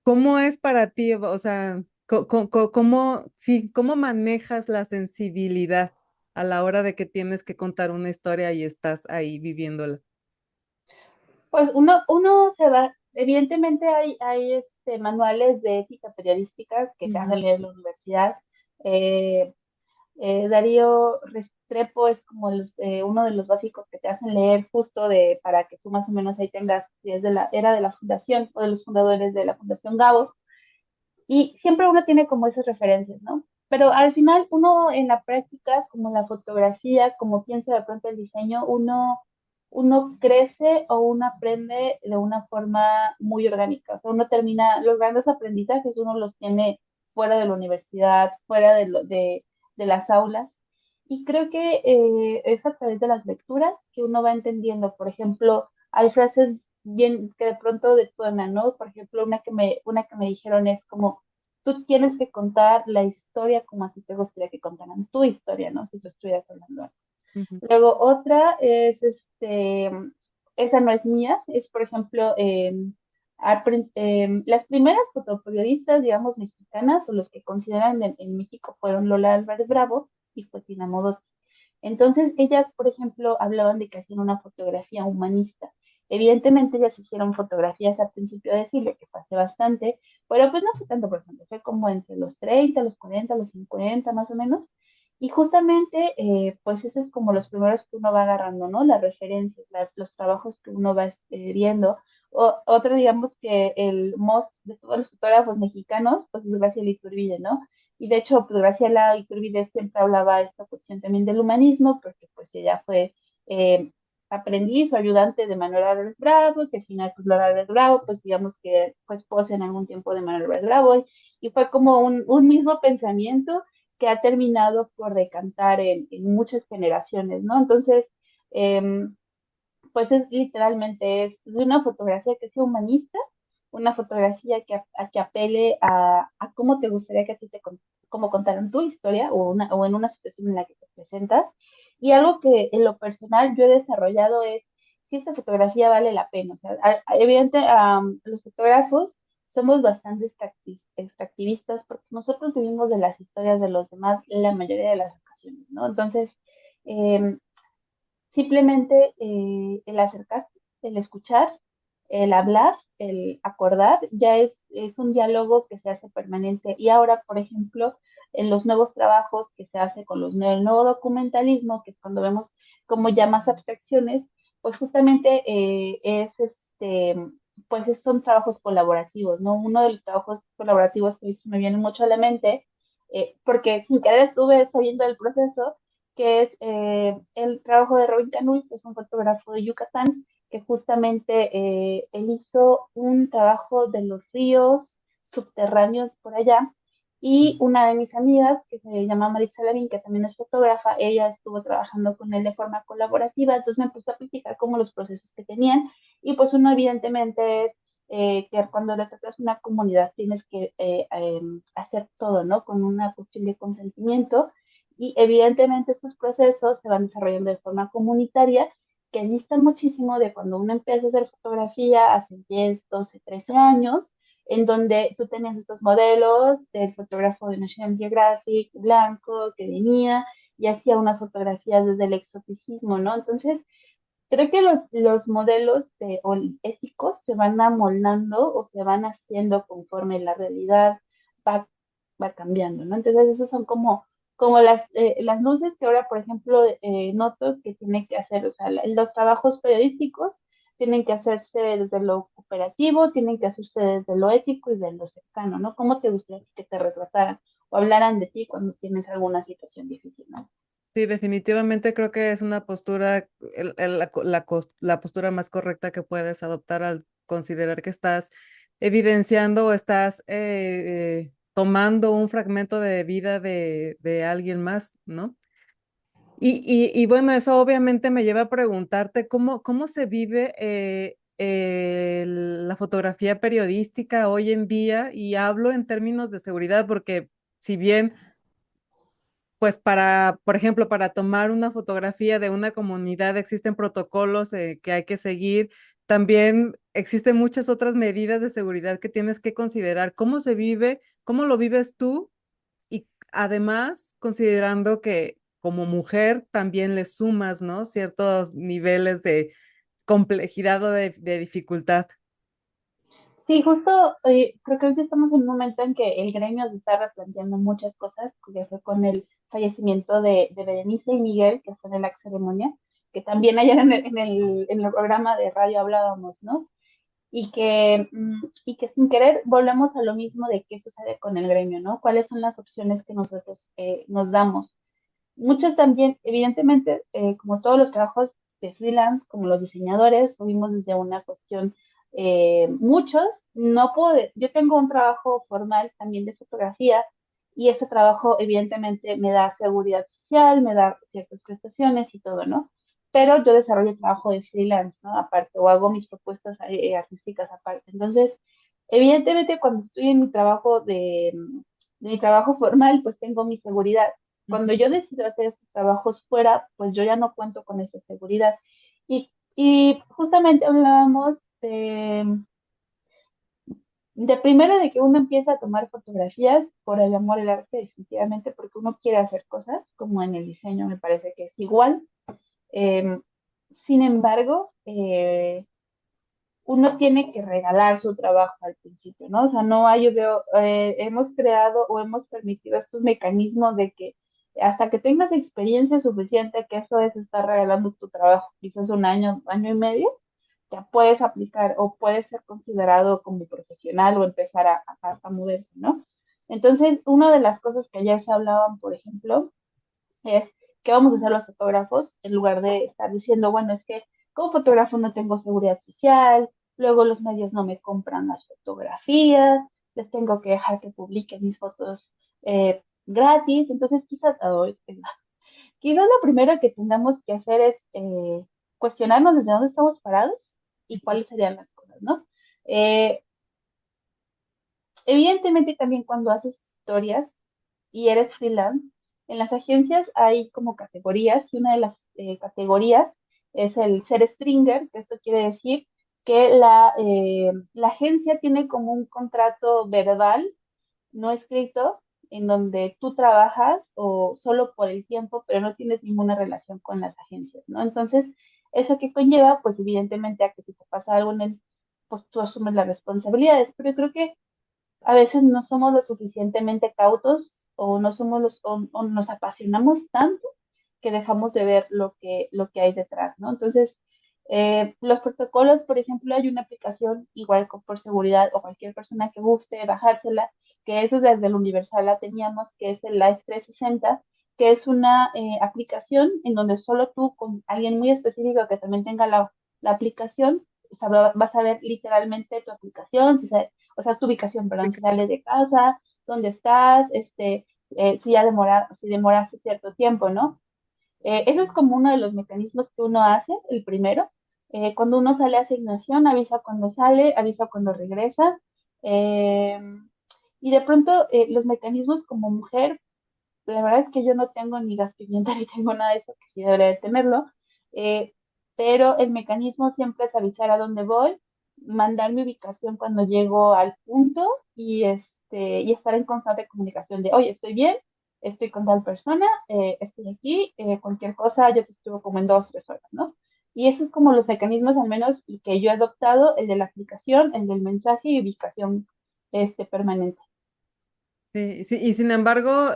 ¿Cómo es para ti? O sea, sí, cómo manejas la sensibilidad a la hora de que tienes que contar una historia y estás ahí viviéndola? Pues uno se va, evidentemente hay manuales de ética periodística que te Ujú, hacen leer en la universidad. Eh, Darío Restrepo es como uno de los básicos que te hacen leer justo para que tú más o menos ahí tengas, si es era de la fundación o de los fundadores de la Fundación Gabo, y siempre uno tiene como esas referencias, ¿no? Pero al final uno en la práctica, como la fotografía, como piensa de pronto el diseño, uno crece o uno aprende de una forma muy orgánica. O sea, uno termina, los grandes aprendizajes uno los tiene fuera de la universidad, fuera de las aulas. Y creo que es a través de las lecturas que uno va entendiendo. Por ejemplo, hay frases bien que de pronto detonan, ¿no? Por ejemplo, una que me dijeron es como, tú tienes que contar la historia como a ti te gustaría que contaran tu historia, ¿no? Si tú estuvieras hablando. ujú, Luego otra es, esa no es mía, es por ejemplo, las primeras fotoperiodistas, digamos, mexicanas, o los que consideran en México fueron Lola Álvarez Bravo y Fatina Modotti. Entonces, ellas, por ejemplo, hablaban de que hacían una fotografía humanista. Evidentemente, ellas hicieron fotografías al principio de siglo, que fue hace bastante, pero pues no fue tanto, por ejemplo, fue como entre los 30, los 40, los 50, más o menos. Y justamente, pues esos es como los primeros que uno va agarrando, ¿no? Las referencias, los trabajos que uno va viendo. Otro, digamos que el most de todos los fotógrafos mexicanos, pues es Graciela Iturbide, ¿no? Y de hecho, pues Graciela Iturbide siempre hablaba esta cuestión también del humanismo, porque pues ella fue eh, aprendiz o ayudante de Manuel Álvarez Bravo, que al final, pues Manuel Álvarez Bravo, pues digamos que fue esposa en algún tiempo de Manuel Álvarez Bravo, y fue como un mismo pensamiento que ha terminado por decantar en muchas generaciones, ¿no? Entonces, eh, pues es literalmente es de una fotografía que sea humanista, una fotografía que apele a cómo te gustaría que a ti cómo contaran tu historia o en una situación en la que te presentas. Y algo que en lo personal yo he desarrollado es si esta fotografía vale la pena. O sea, evidente, los fotógrafos somos bastante extractivistas porque nosotros vivimos de las historias de los demás la mayoría de las ocasiones, ¿no? Entonces, eh, simplemente el acercar, el escuchar, el hablar, el acordar, ya es un diálogo que se hace permanente. Y ahora, por ejemplo, en los nuevos trabajos que se hace con el nuevo documentalismo, que es cuando vemos como ya más abstracciones, pues justamente son trabajos colaborativos, ¿no? Uno de los trabajos colaborativos que me viene mucho a la mente, porque sin querer estuve sabiendo del proceso, que es el trabajo de Robin Canuy, que es un fotógrafo de Yucatán, que justamente él hizo un trabajo de los ríos subterráneos por allá. Y una de mis amigas, que se llama Maritza Lavín, que también es fotógrafa, ella estuvo trabajando con él de forma colaborativa, entonces me puso a platicar como los procesos que tenían. Y pues uno evidentemente es que cuando le tratas una comunidad tienes que hacer todo, ¿no? Con una cuestión de consentimiento y evidentemente estos procesos se van desarrollando de forma comunitaria, que distan muchísimo de cuando uno empieza a hacer fotografía hace 10, 12, 13 años, en donde tú tenías estos modelos del fotógrafo de National Geographic, blanco, que venía y hacía unas fotografías desde el exoticismo, ¿no? Entonces, creo que los modelos o éticos se van amoldando o se van haciendo conforme la realidad va, va cambiando, ¿no? Entonces, esos son como las luces que ahora, por ejemplo, noto que tienen que hacer, o sea, los trabajos periodísticos tienen que hacerse desde lo operativo, tienen que hacerse desde lo ético y de lo cercano, ¿no? ¿Cómo te gustaría que te retrataran o hablaran de ti cuando tienes alguna situación difícil, ¿no? sí, definitivamente creo que es una postura, la postura más correcta que puedes adoptar al considerar que estás evidenciando o estás tomando un fragmento de vida de alguien más, ¿no? Y bueno, eso obviamente me lleva a preguntarte cómo se vive la fotografía periodística hoy en día, y hablo en términos de seguridad, porque si bien, pues por ejemplo, para tomar una fotografía de una comunidad existen protocolos que hay que seguir, también existen muchas otras medidas de seguridad que tienes que considerar. ¿Cómo se vive? ¿Cómo lo vives tú? Y además, considerando que como mujer también le sumas, ¿no? Ciertos niveles de complejidad o de dificultad. Sí, justo creo que ahorita estamos en un momento en que el gremio se está replanteando muchas cosas, que fue con el fallecimiento de Berenice y Miguel, que fue en la ceremonia, que también ayer en el programa de radio hablábamos, ¿no? Y que sin querer volvemos a lo mismo de qué sucede con el gremio, ¿no? ¿Cuáles son las opciones que nosotros nos damos? Muchos también, evidentemente, como todos los trabajos de freelance, como los diseñadores, lo vimos desde una cuestión, muchos, no puedo, yo tengo un trabajo formal también de fotografía y ese trabajo evidentemente me da seguridad social, me da ciertas prestaciones y todo, ¿no? Pero yo desarrollo trabajo de freelance, ¿no? Aparte, o hago mis propuestas artísticas aparte. Entonces, evidentemente, cuando estoy en mi trabajo de mi trabajo formal, pues tengo mi seguridad. Cuando Ujú. yo decido hacer esos trabajos fuera, pues yo ya no cuento con esa seguridad. Y justamente hablábamos de primero de que uno empieza a tomar fotografías por el amor al arte, definitivamente, porque uno quiere hacer cosas, como en el diseño me parece que es igual. Eh, Sin embargo, uno tiene que regalar su trabajo al principio, ¿no? O sea, no hay, yo veo, hemos creado o hemos permitido estos mecanismos de que hasta que tengas experiencia suficiente, que eso es estar regalando tu trabajo, quizás un año, año y medio, ya puedes aplicar o puedes ser considerado como profesional o empezar a moverte, ¿no? Entonces, una de las cosas que ayer se hablaban, por ejemplo, es qué vamos a hacer los fotógrafos en lugar de estar diciendo, bueno, es que como fotógrafo no tengo seguridad social, luego los medios no me compran las fotografías, les tengo que dejar que publiquen mis fotos gratis, entonces quizás lo primero que tengamos que hacer es cuestionarnos desde dónde estamos parados y cuáles serían las cosas, ¿no? Eh, Evidentemente también cuando haces historias y eres freelance, en las agencias hay como categorías y una de las categorías es el ser stringer, que esto quiere decir que la agencia tiene como un contrato verbal, no escrito, en donde tú trabajas o solo por el tiempo, pero no tienes ninguna relación con las agencias, ¿no? Entonces, eso que conlleva, pues evidentemente a que si te pasa algo en el, pues tú asumes las responsabilidades, pero yo creo que a veces no somos lo suficientemente cautos o no somos o nos apasionamos tanto que dejamos de ver lo que hay detrás, ¿no? Entonces, los protocolos, por ejemplo, hay una aplicación igual por seguridad o cualquier persona que guste bajársela, que eso desde el Universal la teníamos, que es el Life 360, que es una aplicación en donde solo tú con alguien muy específico que también tenga la aplicación, vas a ver literalmente tu aplicación, o sea, tu ubicación, perdón, si sales de casa, dónde estás, si ya si demoraste cierto tiempo, ¿no? Ese es como uno de los mecanismos que uno hace, el primero. Cuando uno sale a asignación, avisa cuando sale, avisa cuando regresa. eh, y de pronto, los mecanismos como mujer, la verdad es que yo no tengo ni gas pimienta ni tengo nada de eso, que sí debería de tenerlo, eh, pero el mecanismo siempre es avisar a dónde voy, mandar mi ubicación cuando llego al punto y estar en constante comunicación de, oye, estoy bien, estoy con tal persona, estoy aquí, cualquier cosa, yo te escribo como en 2, 3 horas, ¿no? Y esos es como los mecanismos al menos que yo he adoptado, el de la aplicación, el del mensaje y ubicación permanente. Sí, sí, y sin embargo,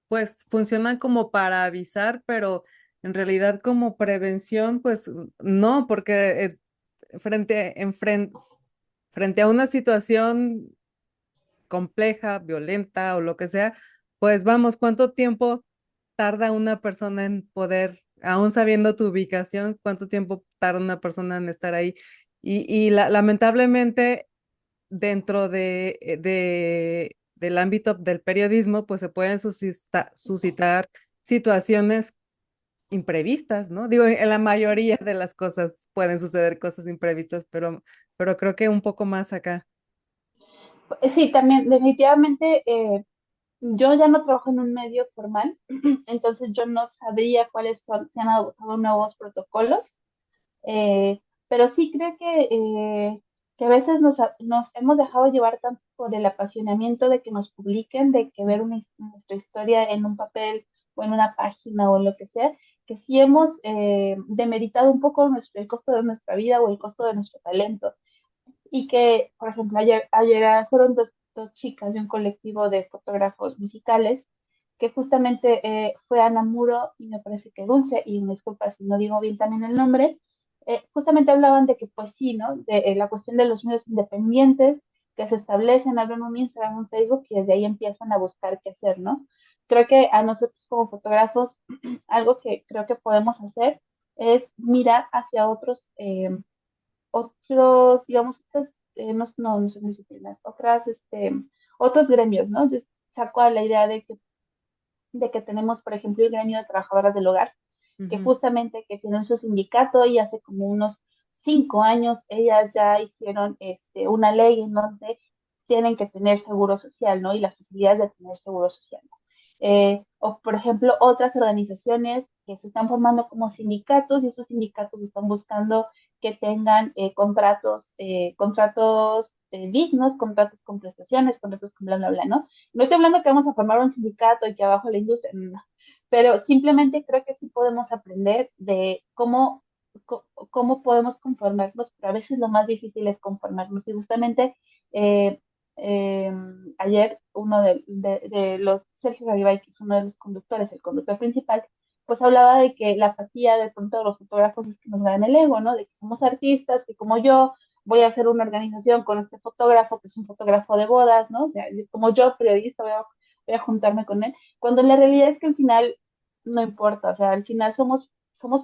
pues funcionan como para avisar, pero en realidad como prevención, pues no, porque frente a una situación compleja, violenta o lo que sea, pues vamos, ¿cuánto tiempo tarda una persona en poder, aún sabiendo tu ubicación, cuánto tiempo tarda una persona en estar ahí? Lamentablemente, dentro del ámbito del periodismo, pues se pueden suscitar situaciones imprevistas, ¿no? Digo, en la mayoría de las cosas pueden suceder cosas imprevistas, pero creo que un poco más acá. Sí, también definitivamente yo ya no trabajo en un medio formal, entonces yo no sabría cuáles son, se han adoptado nuevos protocolos. Eh, pero sí creo que a veces nos hemos dejado llevar tanto por el apasionamiento de que nos publiquen, de que ver nuestra historia en un papel o en una página o lo que sea, que sí hemos demeritado un poco el costo de nuestra vida o el costo de nuestro talento. Y que, por ejemplo, ayer fueron dos chicas de un colectivo de fotógrafos musicales, que justamente fue Ana Muro y me parece que Dulce, y me disculpa si no digo bien también el nombre, justamente hablaban de que, pues sí, ¿no? De la cuestión de los medios independientes que se establecen, abren un Instagram, un Facebook y desde ahí empiezan a buscar qué hacer, ¿no? Creo que a nosotros como fotógrafos, algo que creo que podemos hacer es mirar hacia otros, digamos, otras, no son disciplinas, otros gremios, ¿no? Yo saco a la idea de que tenemos, por ejemplo, el gremio de trabajadoras del hogar, que Ujú. justamente que tienen su sindicato y hace como unos 5 años ellas ya hicieron una ley en donde tienen que tener seguro social, ¿no? Y las posibilidades de tener seguro social. O, por ejemplo, otras organizaciones que se están formando como sindicatos y estos sindicatos están buscando que tengan contratos dignos, contratos con prestaciones, contratos con bla, bla, bla, ¿no? No estoy hablando que vamos a formar un sindicato y que abajo la industria, no, pero simplemente creo que sí podemos aprender de cómo podemos conformarnos, pero a veces lo más difícil es conformarnos. Y justamente eh, eh, ayer uno de los, Sergio Garibay, que es uno de los conductores, el conductor principal, pues hablaba de que la apatía de pronto de los fotógrafos es que nos dan el ego, ¿no? De que somos artistas, que como yo voy a hacer una organización con este fotógrafo, que es un fotógrafo de bodas, ¿no? O sea, como yo, periodista, voy a juntarme con él, cuando la realidad es que al final no importa, o sea, al final somos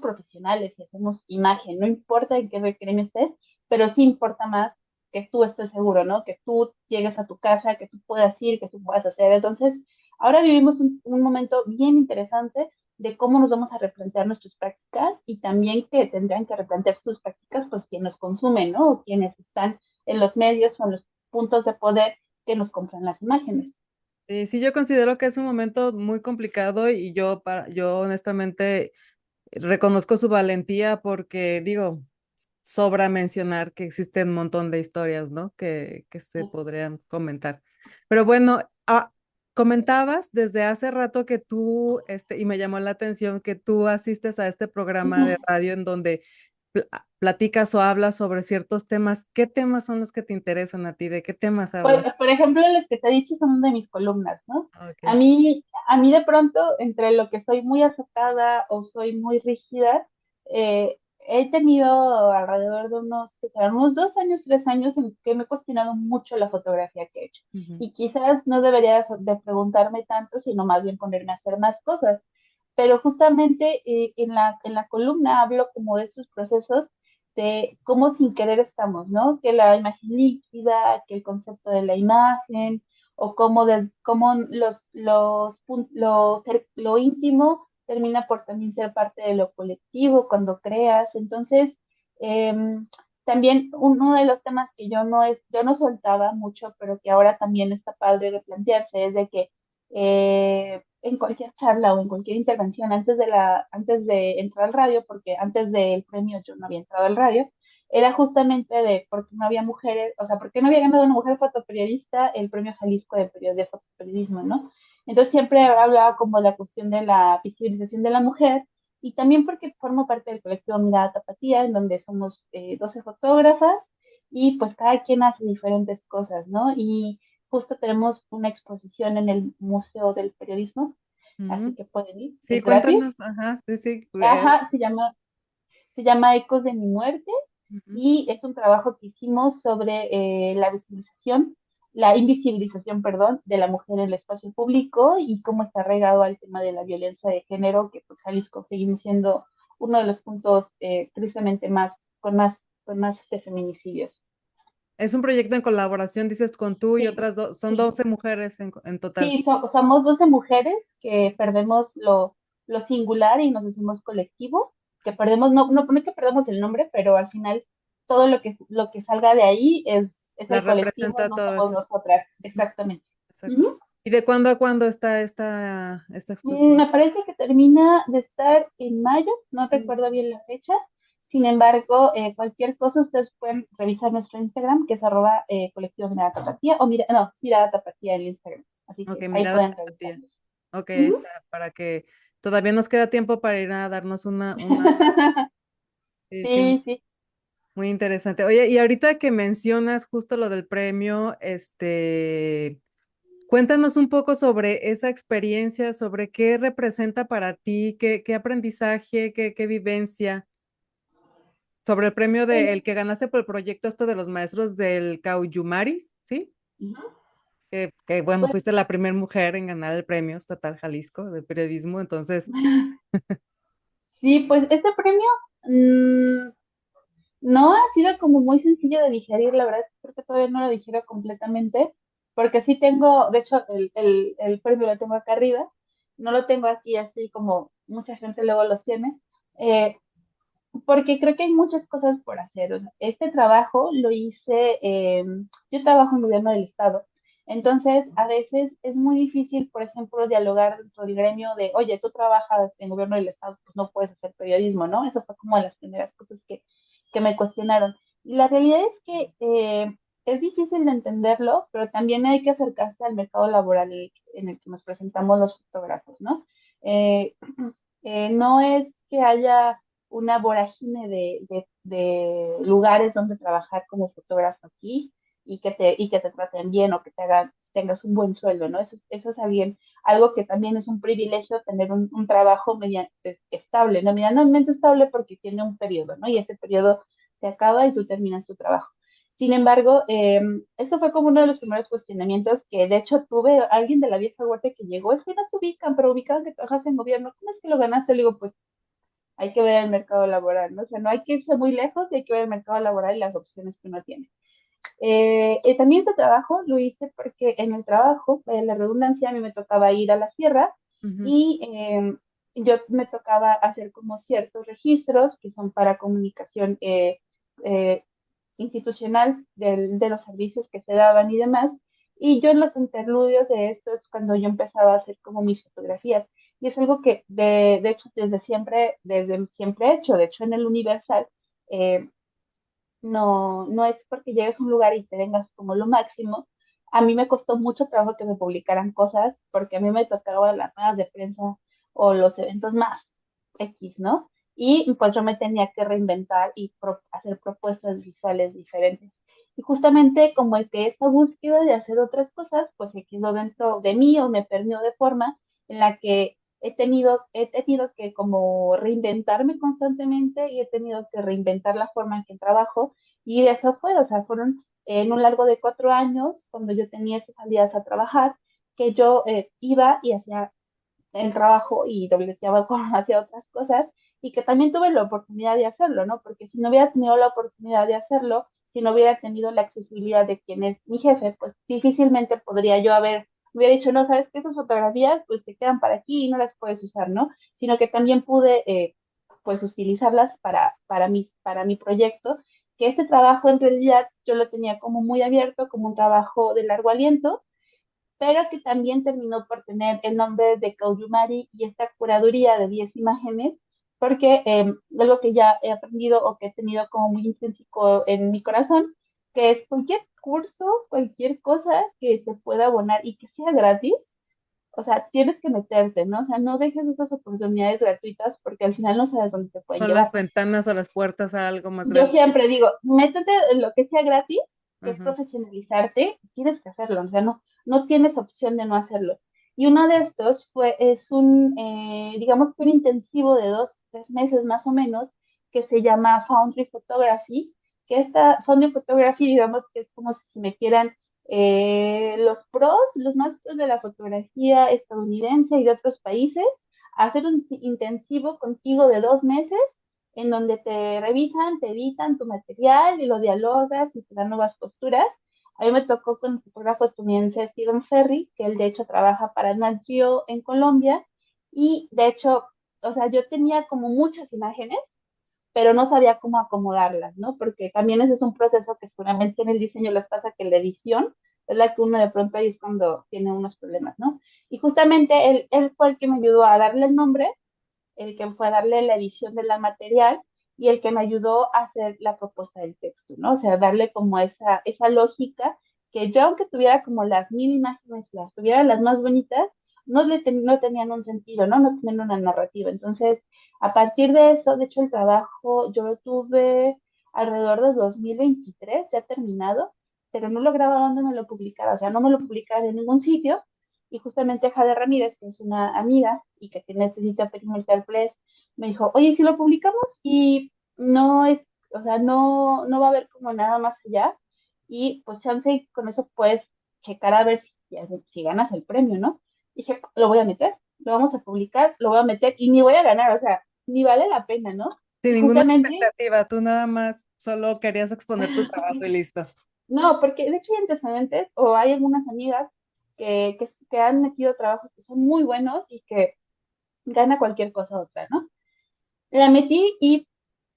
profesionales y hacemos imagen, no importa en qué gremio estés, pero sí importa más que tú estés seguro, ¿no? Que tú llegues a tu casa, que tú puedas ir, que tú puedas hacer. Entonces, ahora vivimos un momento bien interesante de cómo nos vamos a replantear nuestras prácticas y también que tendrán que replantear sus prácticas, pues quienes nos consumen, ¿no? O quienes están en los medios o en los puntos de poder que nos compran las imágenes. Sí, yo considero que es un momento muy complicado y yo honestamente reconozco su valentía porque digo, sobra mencionar que existen un montón de historias, ¿no? Que se podrían comentar. Pero bueno, comentabas desde hace rato que tú, y me llamó la atención que tú asistes a este programa de Ujú. radio en donde platicas o hablas sobre ciertos temas. ¿Qué temas son los que te interesan a ti? ¿De qué temas Pues, hablas? por ejemplo, los que te he dicho son de mis columnas, ¿no? A Okay. mí, a mí de pronto, entre lo que soy muy aceptada o soy muy rígida, he tenido alrededor de que serán unos 2 años, 3 años en que me he cuestionado mucho la fotografía que he hecho. Ujú. Y quizás no debería de preguntarme tanto, sino más bien ponerme a hacer más cosas. Pero justamente en la columna hablo como de estos procesos de cómo sin querer estamos, ¿no? Que la imagen líquida, que el concepto de la imagen, o cómo lo íntimo termina por también ser parte de lo colectivo cuando creas. Entonces, también uno de los temas que yo no soltaba mucho, pero que ahora también está padre replantearse, es de que en cualquier charla o en cualquier intervención antes de entrar al radio, porque antes del premio yo no había entrado al radio, era justamente de por qué no había mujeres, o sea, por qué no había ganado una mujer fotoperiodista el premio Jalisco de fotoperiodismo, ¿no? Entonces siempre hablaba como de la cuestión de la visibilización de la mujer y también porque formo parte del colectivo Mirada Tapatía, en donde somos 12 fotógrafas y pues cada quien hace diferentes cosas, ¿no? Y justo tenemos una exposición en el Museo del Periodismo, así Ujú. que pueden ir, Sí, es gratis. cuéntanos, ajá, sí, sí. Ajá, se llama Ecos de mi muerte Ujú. y es un trabajo que hicimos sobre la invisibilización, perdón, de la mujer en el espacio público y cómo está regado al tema de la violencia de género, que pues Jalisco seguimos siendo uno de los puntos tristemente con más feminicidios. Es un proyecto en colaboración, dices, con tú y Sí, otras dos, son sí. 12 mujeres en total. Sí, somos 12 mujeres que perdemos lo singular y nos decimos colectivo, que perdemos, no es que perdamos el nombre, pero al final todo lo que salga de ahí es La el colectivo, representa no todo somos eso. nosotras, Ujú, exactamente. exacto. Ujú. ¿Y de cuándo a cuándo está esta exposición? Me parece que termina de estar en mayo, no Mm. recuerdo bien la fecha. Sin embargo, cualquier cosa ustedes pueden revisar nuestro Instagram, que es arroba colectivo Mirada Tapatía, o mira, no, Mirada Tapatía en Instagram. Así Ok, que ahí mirada pueden tía. revisarnos. Ok, ahí Ujú. está, para que todavía nos queda tiempo para ir a darnos sí, sí, Sí, sí. muy interesante. Oye, y ahorita que mencionas justo lo del premio, cuéntanos un poco sobre esa experiencia, sobre qué representa para ti, qué aprendizaje, qué vivencia, sobre el premio de el que ganaste por el proyecto esto de los maestros del Caullumari, ¿sí? Ujú. Bueno, Pues fuiste la primera mujer en ganar el premio estatal Jalisco de periodismo, entonces, sí, pues este premio mm, no ha sido como muy sencillo de digerir, la verdad es que creo que todavía no lo digiero completamente, porque sí tengo, de hecho, el premio lo tengo acá arriba, no lo tengo aquí así como mucha gente luego los tiene, eh, porque creo que hay muchas cosas por hacer. O sea, este trabajo lo hice, yo trabajo en gobierno del estado, entonces a veces es muy difícil, por ejemplo, dialogar dentro del gremio de, oye, tú trabajas en gobierno del estado, pues no puedes hacer periodismo, ¿no? Eso fue como de las primeras cosas que me cuestionaron. Y la realidad es que es difícil de entenderlo, pero también hay que acercarse al mercado laboral en el que nos presentamos los fotógrafos, ¿no? Eh, no es que haya una vorágine de lugares donde trabajar como fotógrafo aquí y que te traten bien o que te hagan, tengas un buen sueldo, ¿no? Eso es alguien, algo que también es un privilegio tener un trabajo mediante, estable, ¿no? Medianamente estable porque tiene un periodo, ¿no? Y ese periodo se acaba y tú terminas tu trabajo. Sin embargo, eso fue como uno de los primeros cuestionamientos que de hecho tuve alguien de la vieja guardia que llegó, es que no te ubican, pero ubican que trabajas en gobierno, ¿cómo es que lo ganaste? Le digo, pues hay que ver el mercado laboral, ¿no? O sea, no hay que irse muy lejos, hay que ver el mercado laboral y las opciones que uno tiene. También este trabajo lo hice porque en el trabajo, la redundancia, a mí me tocaba ir a la sierra ujú, y yo me tocaba hacer como ciertos registros que son para comunicación eh, institucional de los servicios que se daban y demás. Y yo en los interludios de esto es cuando yo empezaba a hacer como mis fotografías. Y es algo que de hecho desde siempre he hecho. De hecho en el Universal no es porque llegues a un lugar y te vengas como lo máximo. A mí me costó mucho trabajo que me publicaran cosas porque a mí me tocaban las ruedas de prensa o los eventos más X, ¿no? Y pues yo me tenía que reinventar y hacer propuestas visuales diferentes. Y justamente como el que esta búsqueda de hacer otras cosas, pues se quedó dentro de mí o me permeó de forma en la que he tenido que como reinventarme constantemente y he tenido que reinventar la forma en que trabajo y eso fue, o sea, fueron en un largo de 4 años, cuando yo tenía esas salidas a trabajar, que yo iba y hacía el trabajo y dobleteaba con hacia otras cosas y que también tuve la oportunidad de hacerlo, ¿no? Porque si no hubiera tenido la oportunidad de hacerlo, si no hubiera tenido la accesibilidad de quien es mi jefe, pues difícilmente podría yo hubiera dicho, no, sabes que esas fotografías pues te quedan para aquí y no las puedes usar, ¿no? Sino que también pude pues utilizarlas para mi proyecto, que ese trabajo en realidad yo lo tenía como muy abierto, como un trabajo de largo aliento, pero que también terminó por tener el nombre de Kaujumari y esta curaduría de 10 imágenes, porque algo que ya he aprendido o que he tenido como muy intrínseco en mi corazón, que es cualquier curso, cualquier cosa que te pueda abonar y que sea gratis, o sea, tienes que meterte, ¿no? O sea, no dejes esas oportunidades gratuitas porque al final no sabes dónde te pueden son las llevar. ventanas o las puertas a algo más Yo grande. siempre digo, métete en lo que sea gratis, que es Ujú. profesionalizarte, tienes que hacerlo, o sea, no tienes opción de no hacerlo. Y uno de estos es digamos que un intensivo de 2, 3 meses más o menos, que se llama Foundry Photography, que esta Foundry Photography, digamos que es como si me quieran los más pros de la fotografía estadounidense y de otros países, hacer un intensivo contigo de 2 meses en donde te revisan, te editan tu material y lo dialogas y te dan nuevas posturas. A mí me tocó con el fotógrafo estadounidense Stephen Ferry, que él de hecho trabaja para Nat Geo en Colombia, y de hecho o sea, yo tenía como muchas imágenes, pero no sabía cómo acomodarlas, ¿no? Porque también ese es un proceso que seguramente en el diseño les pasa que la edición es la que uno de pronto ahí es cuando tiene unos problemas, ¿no? Y justamente él fue el que me ayudó a darle el nombre, el que fue a darle la edición de la material y el que me ayudó a hacer la propuesta del texto, ¿no? O sea, darle como esa lógica que yo, aunque tuviera como las mil imágenes, las tuviera las más bonitas, no tenían un sentido, ¿no? No tenían una narrativa. Entonces, a partir de eso, de hecho, el trabajo yo lo tuve alrededor de 2023, ya terminado, pero no lograba dónde me lo publicara, o sea, no me lo publicaba en ningún sitio, y justamente Jade Ramírez, que es una amiga y que tiene este sitio Experimental Press, me dijo, oye, si lo publicamos y no es, o sea, no va a haber como nada más allá, y pues chance y con eso puedes checar a ver si ganas el premio, ¿no? Dije, lo voy a meter, lo vamos a publicar, lo voy a meter y ni voy a ganar, o sea, ni vale la pena, ¿no? Sin Y ninguna justamente, expectativa, tú nada más solo querías exponer tu trabajo y listo. no, porque de hecho hay antecedentes o hay algunas amigas que han metido trabajos que son muy buenos y que gana cualquier cosa otra, ¿no? La metí y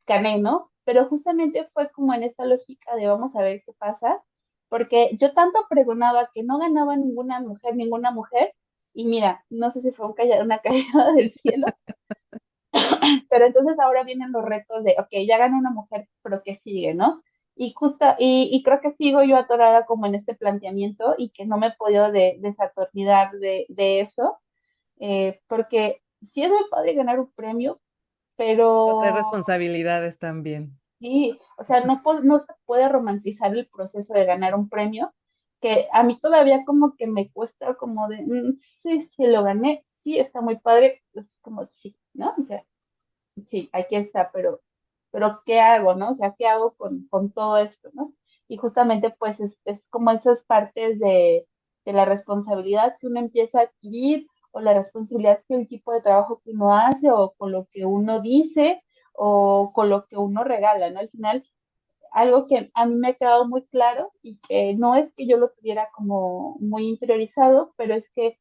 gané, ¿no? Pero justamente fue como en esta lógica de vamos a ver qué pasa, porque yo tanto pregonaba que no ganaba ninguna mujer, y mira, no sé si fue una caída del cielo, pero entonces ahora vienen los retos de, ok, ya ganó una mujer, pero ¿qué sigue, no? Y creo que sigo yo atorada como en este planteamiento y que no me he podido desatornillar de eso, porque sí es muy padre ganar un premio, Otras pero responsabilidades también. sí, o sea, no se puede romantizar el proceso de ganar un premio, que a mí todavía como que me cuesta como de, sí, sí, lo gané, sí, está muy padre, es como sí, ¿no? O sea, sí, aquí está, pero ¿qué hago, no? O sea, ¿qué hago con todo esto, no? Y justamente pues es como esas partes de la responsabilidad que uno empieza a adquirir o la responsabilidad que el tipo de trabajo que uno hace o con lo que uno dice o con lo que uno regala, ¿no? Al final, algo que a mí me ha quedado muy claro y que no es que yo lo tuviera como muy interiorizado, pero es que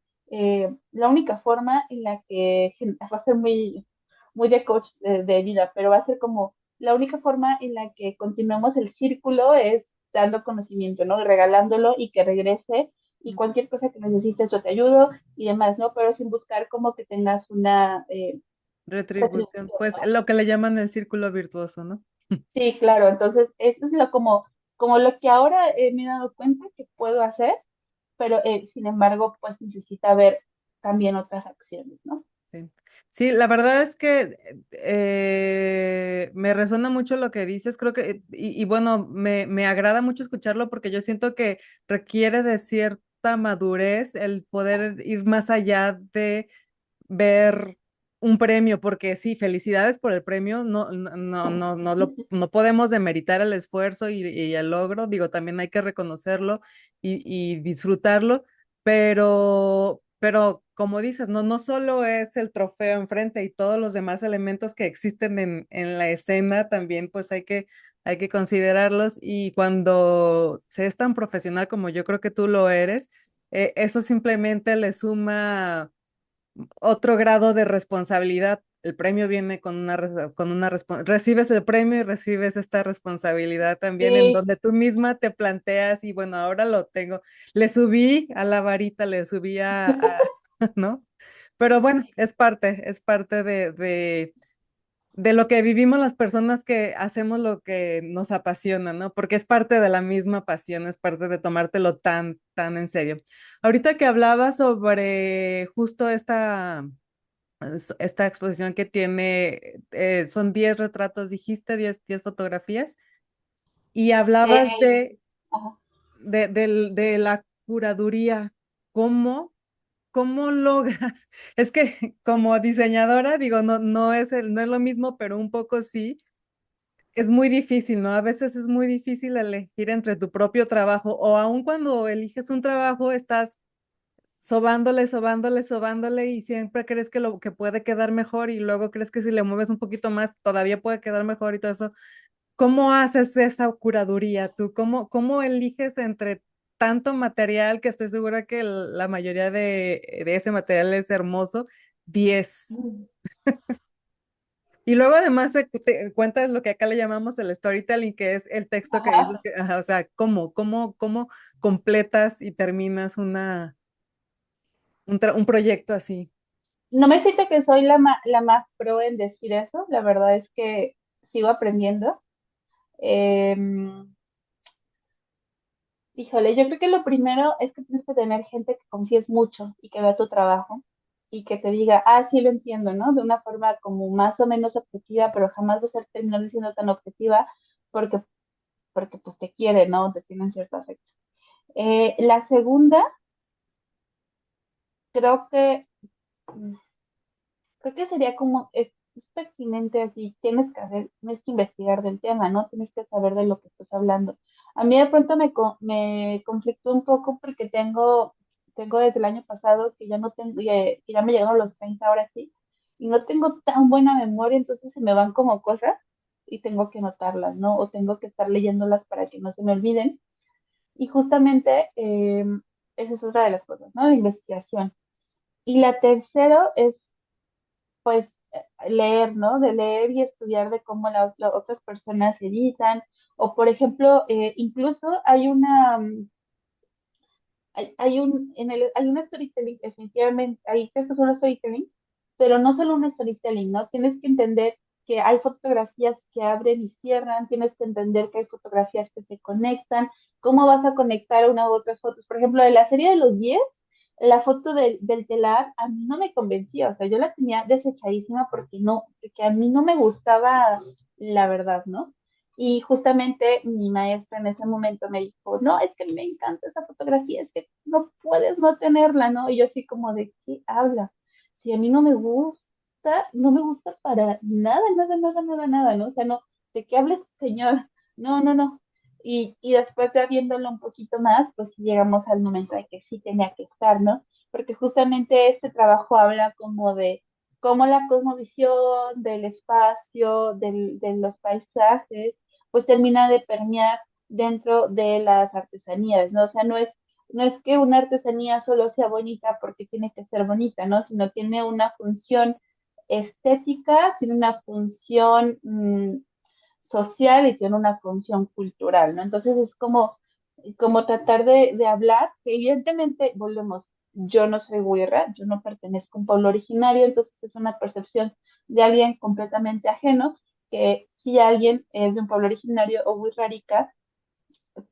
la única forma en la que va a ser muy de coach de vida, pero va a ser como la única forma en la que continuemos el círculo es dando conocimiento, ¿no? Regalándolo y que regrese y cualquier cosa que necesites yo te ayudo y demás, ¿no? Pero sin buscar como que tengas una Retribución, retribución, pues ¿no? lo que le llaman el círculo virtuoso, ¿no? Sí, claro, entonces eso es como lo que ahora me he dado cuenta que puedo hacer, pero sin embargo, pues necesita ver también otras acciones, ¿no? Sí. Sí, la verdad es que me resuena mucho lo que dices, creo que, y bueno, me agrada mucho escucharlo porque yo siento que requiere de cierta madurez el poder ir más allá de ver un premio, porque sí, felicidades por el premio, no podemos demeritar el esfuerzo y el logro, digo, también hay que reconocerlo y disfrutarlo, pero como dices, no solo es el trofeo enfrente y todos los demás elementos que existen en la escena, también pues hay que considerarlos y cuando se es tan profesional como yo creo que tú lo eres, eso simplemente le suma otro grado de responsabilidad. El premio viene recibes el premio y recibes esta responsabilidad también en Sí, donde tú misma te planteas y bueno, ahora lo tengo. Le subí a la varita, le subí ¿no? Pero bueno, es parte de lo que vivimos las personas que hacemos lo que nos apasiona, ¿no? Porque es parte de la misma pasión, es parte de tomártelo tan en serio. Ahorita que hablaba sobre justo esta exposición que tiene, son 10 retratos, dijiste, 10 fotografías, y hablabas eh, ajá. de la curaduría, ¿cómo? ¿Cómo logras? Es que como diseñadora, digo, no es lo mismo, pero un poco sí. Es muy difícil, ¿no? A veces es muy difícil elegir entre tu propio trabajo o aun cuando eliges un trabajo, estás sobándole y siempre crees que lo que puede quedar mejor y luego crees que si le mueves un poquito más todavía puede quedar mejor y todo eso. ¿Cómo haces esa curaduría tú? ¿Cómo eliges entre tanto material que estoy segura que la mayoría de ese material es hermoso? 10. Y luego además te cuentas lo que acá le llamamos el storytelling, que es el texto que dices, Ajá. que, ajá, o sea, cómo completas y terminas un proyecto así. No me siento que soy la más pro en decir eso, la verdad es que sigo aprendiendo. Em, Híjole, yo creo que lo primero es que tienes que tener gente que confíes mucho y que vea tu trabajo y que te diga, ah, sí lo entiendo, ¿no? De una forma como más o menos objetiva, pero jamás va a ser terminar siendo tan objetiva porque, porque pues te quiere, ¿no? Te tiene cierto afecto. La segunda, creo que creo que sería como, es pertinente así, tienes que investigar del tema, ¿no? Tienes que saber de lo que estás hablando. A mí de pronto me conflictó un poco porque tengo desde el año pasado que ya no tengo, que ya me llegaron los 30 ahora sí, y no tengo tan buena memoria, entonces se me van como cosas y tengo que anotarlas, ¿no? O tengo que estar leyéndolas para que no se me olviden. Y justamente esa es otra de las cosas, ¿no? La investigación. Y la tercera es pues leer, ¿no? De leer y estudiar de cómo otras personas editan. O, por ejemplo, incluso hay una storytelling, definitivamente, hay que es un storytelling, pero no solo un storytelling, ¿no? Tienes que entender que hay fotografías que abren y cierran, tienes que entender que hay fotografías que se conectan, cómo vas a conectar una u otras fotos. Por ejemplo, de la serie de los 10 la foto del telar a mí no me convencía, o sea, yo la tenía desechadísima porque a mí no me gustaba la verdad, ¿no? Y justamente mi maestra en ese momento me dijo, no, es que me encanta esa fotografía, es que no puedes no tenerla, ¿no? Y yo así como de, ¿qué habla? Si a mí no me gusta, no me gusta para nada, nada, nada, nada, nada, ¿no? O sea, no, ¿de qué habla este señor? No, no, no. Y después ya viéndolo un poquito más, pues sí llegamos al momento de que sí tenía que estar, ¿no? Porque justamente este trabajo habla como de cómo la cosmovisión del espacio, de los paisajes, pues termina de permear dentro de las artesanías, ¿no? O sea, no es que una artesanía solo sea bonita porque tiene que ser bonita, ¿no? Sino tiene una función estética, tiene una función social y tiene una función cultural, ¿no? Entonces es como tratar de hablar, que evidentemente, volvemos, yo no soy Huirra, yo no pertenezco a un pueblo originario, entonces es una percepción de alguien completamente ajeno, que si alguien es de un pueblo originario o Wixárika,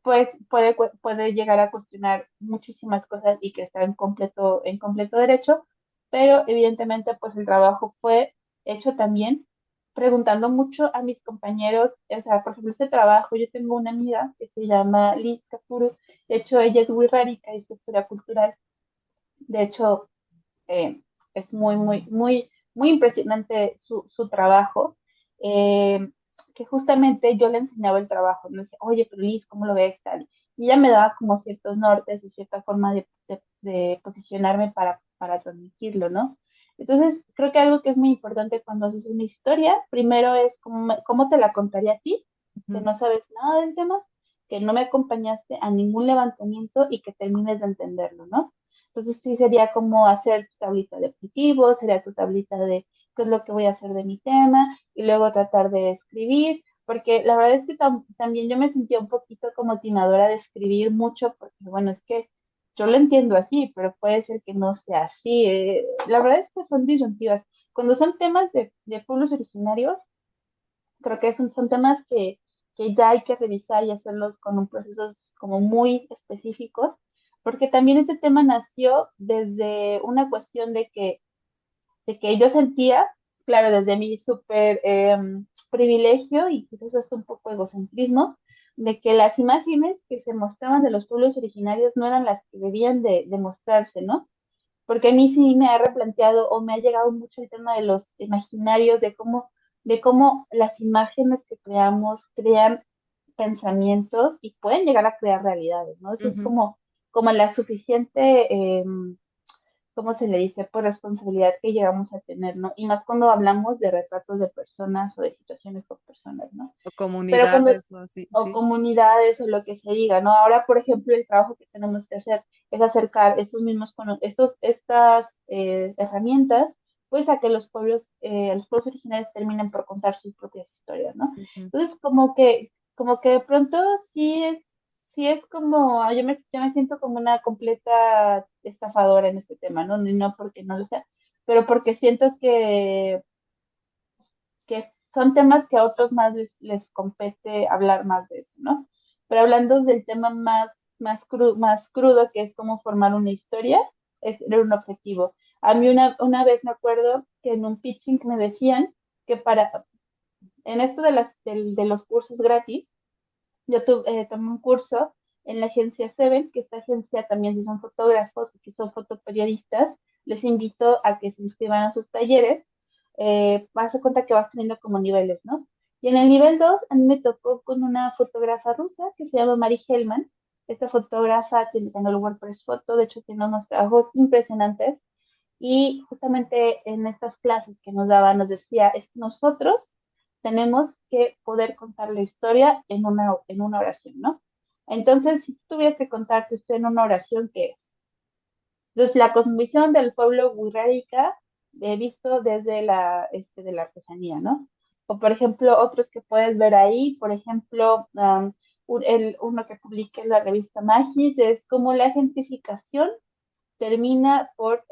pues puede llegar a cuestionar muchísimas cosas y que está en completo derecho, pero evidentemente pues el trabajo fue hecho también preguntando mucho a mis compañeros, o sea, por ejemplo, este trabajo, yo tengo una amiga que se llama Liz Kafuru, de hecho ella es muy rarica, es gestora cultural, de hecho eh, es muy, muy, muy, muy impresionante su trabajo, eh, que justamente yo le enseñaba el trabajo, no decía, oye, pero Liz, ¿cómo lo ves? Tal. Y ella me daba como ciertos nortes o cierta forma de posicionarme para transmitirlo, ¿no? Entonces, creo que algo que es muy importante cuando haces una historia, primero es cómo te la contaría a ti, que Ujú. no sabes nada del tema, que no me acompañaste a ningún levantamiento y que termines de entenderlo, ¿no? Entonces sí sería como hacer tu tablita de objetivos, sería tu tablita de qué es lo que voy a hacer de mi tema y luego tratar de escribir, porque la verdad es que también yo me sentía un poquito como timadora de escribir mucho, porque bueno, es que yo lo entiendo así, pero puede ser que no sea así. La verdad es que son disyuntivas. Cuando son temas de pueblos originarios, creo que son temas que ya hay que revisar y hacerlos con un procesos como muy específicos, porque también este tema nació desde una cuestión de que yo sentía, claro, desde mi súper privilegio y quizás hasta un poco egocentrismo, de que las imágenes que se mostraban de los pueblos originarios no eran las que debían de mostrarse, ¿no? Porque a mí sí me ha replanteado o me ha llegado mucho el tema de los imaginarios, de cómo las imágenes que creamos crean pensamientos y pueden llegar a crear realidades, ¿no? Eso es Ujú. como la suficiente, ¿cómo se le dice? Por responsabilidad que llegamos a tener, ¿no? Y más cuando hablamos de retratos de personas o de situaciones con personas, ¿no? O Pero cuando, comunidades o así, o sí. comunidades o lo que se diga, ¿no? Ahora, por ejemplo, el trabajo que tenemos que hacer es acercar estas herramientas pues a que los pueblos originarios terminen por contar sus propias historias, ¿no? Ujú. Entonces, como que de pronto sí es como, yo me siento como una completa estafadora en este tema, ¿no? Y no porque no lo sea, pero porque siento que son temas que a otros más les compete hablar más de eso, ¿no? Pero hablando del tema más crudo, que es cómo formar una historia, era un objetivo. A mí una vez me acuerdo que en un pitching me decían que en esto de los cursos gratis, tomé un curso en la agencia Seven, que esta agencia también, si son fotógrafos o que son fotoperiodistas, les invito a que se inscriban a sus talleres. Vas a cuenta que vas teniendo como niveles, ¿no? Y en el nivel 2 a mí me tocó con una fotógrafa rusa que se llama Mari Hellman. Esta fotógrafa tiene el WordPress Photo, de hecho tiene unos trabajos impresionantes. Y justamente en estas clases que nos daba, nos decía, es que nosotros tenemos que poder contar la historia en una oración, ¿no? Entonces, si tú tuvieras que contar tu historia en una oración, ¿qué es? Entonces, la cosmovisión del pueblo wixárika, visto desde de la artesanía, ¿no? O, por ejemplo, otros que puedes ver ahí, por ejemplo, uno que publiqué en la revista Magis, es como la gentrificación termina por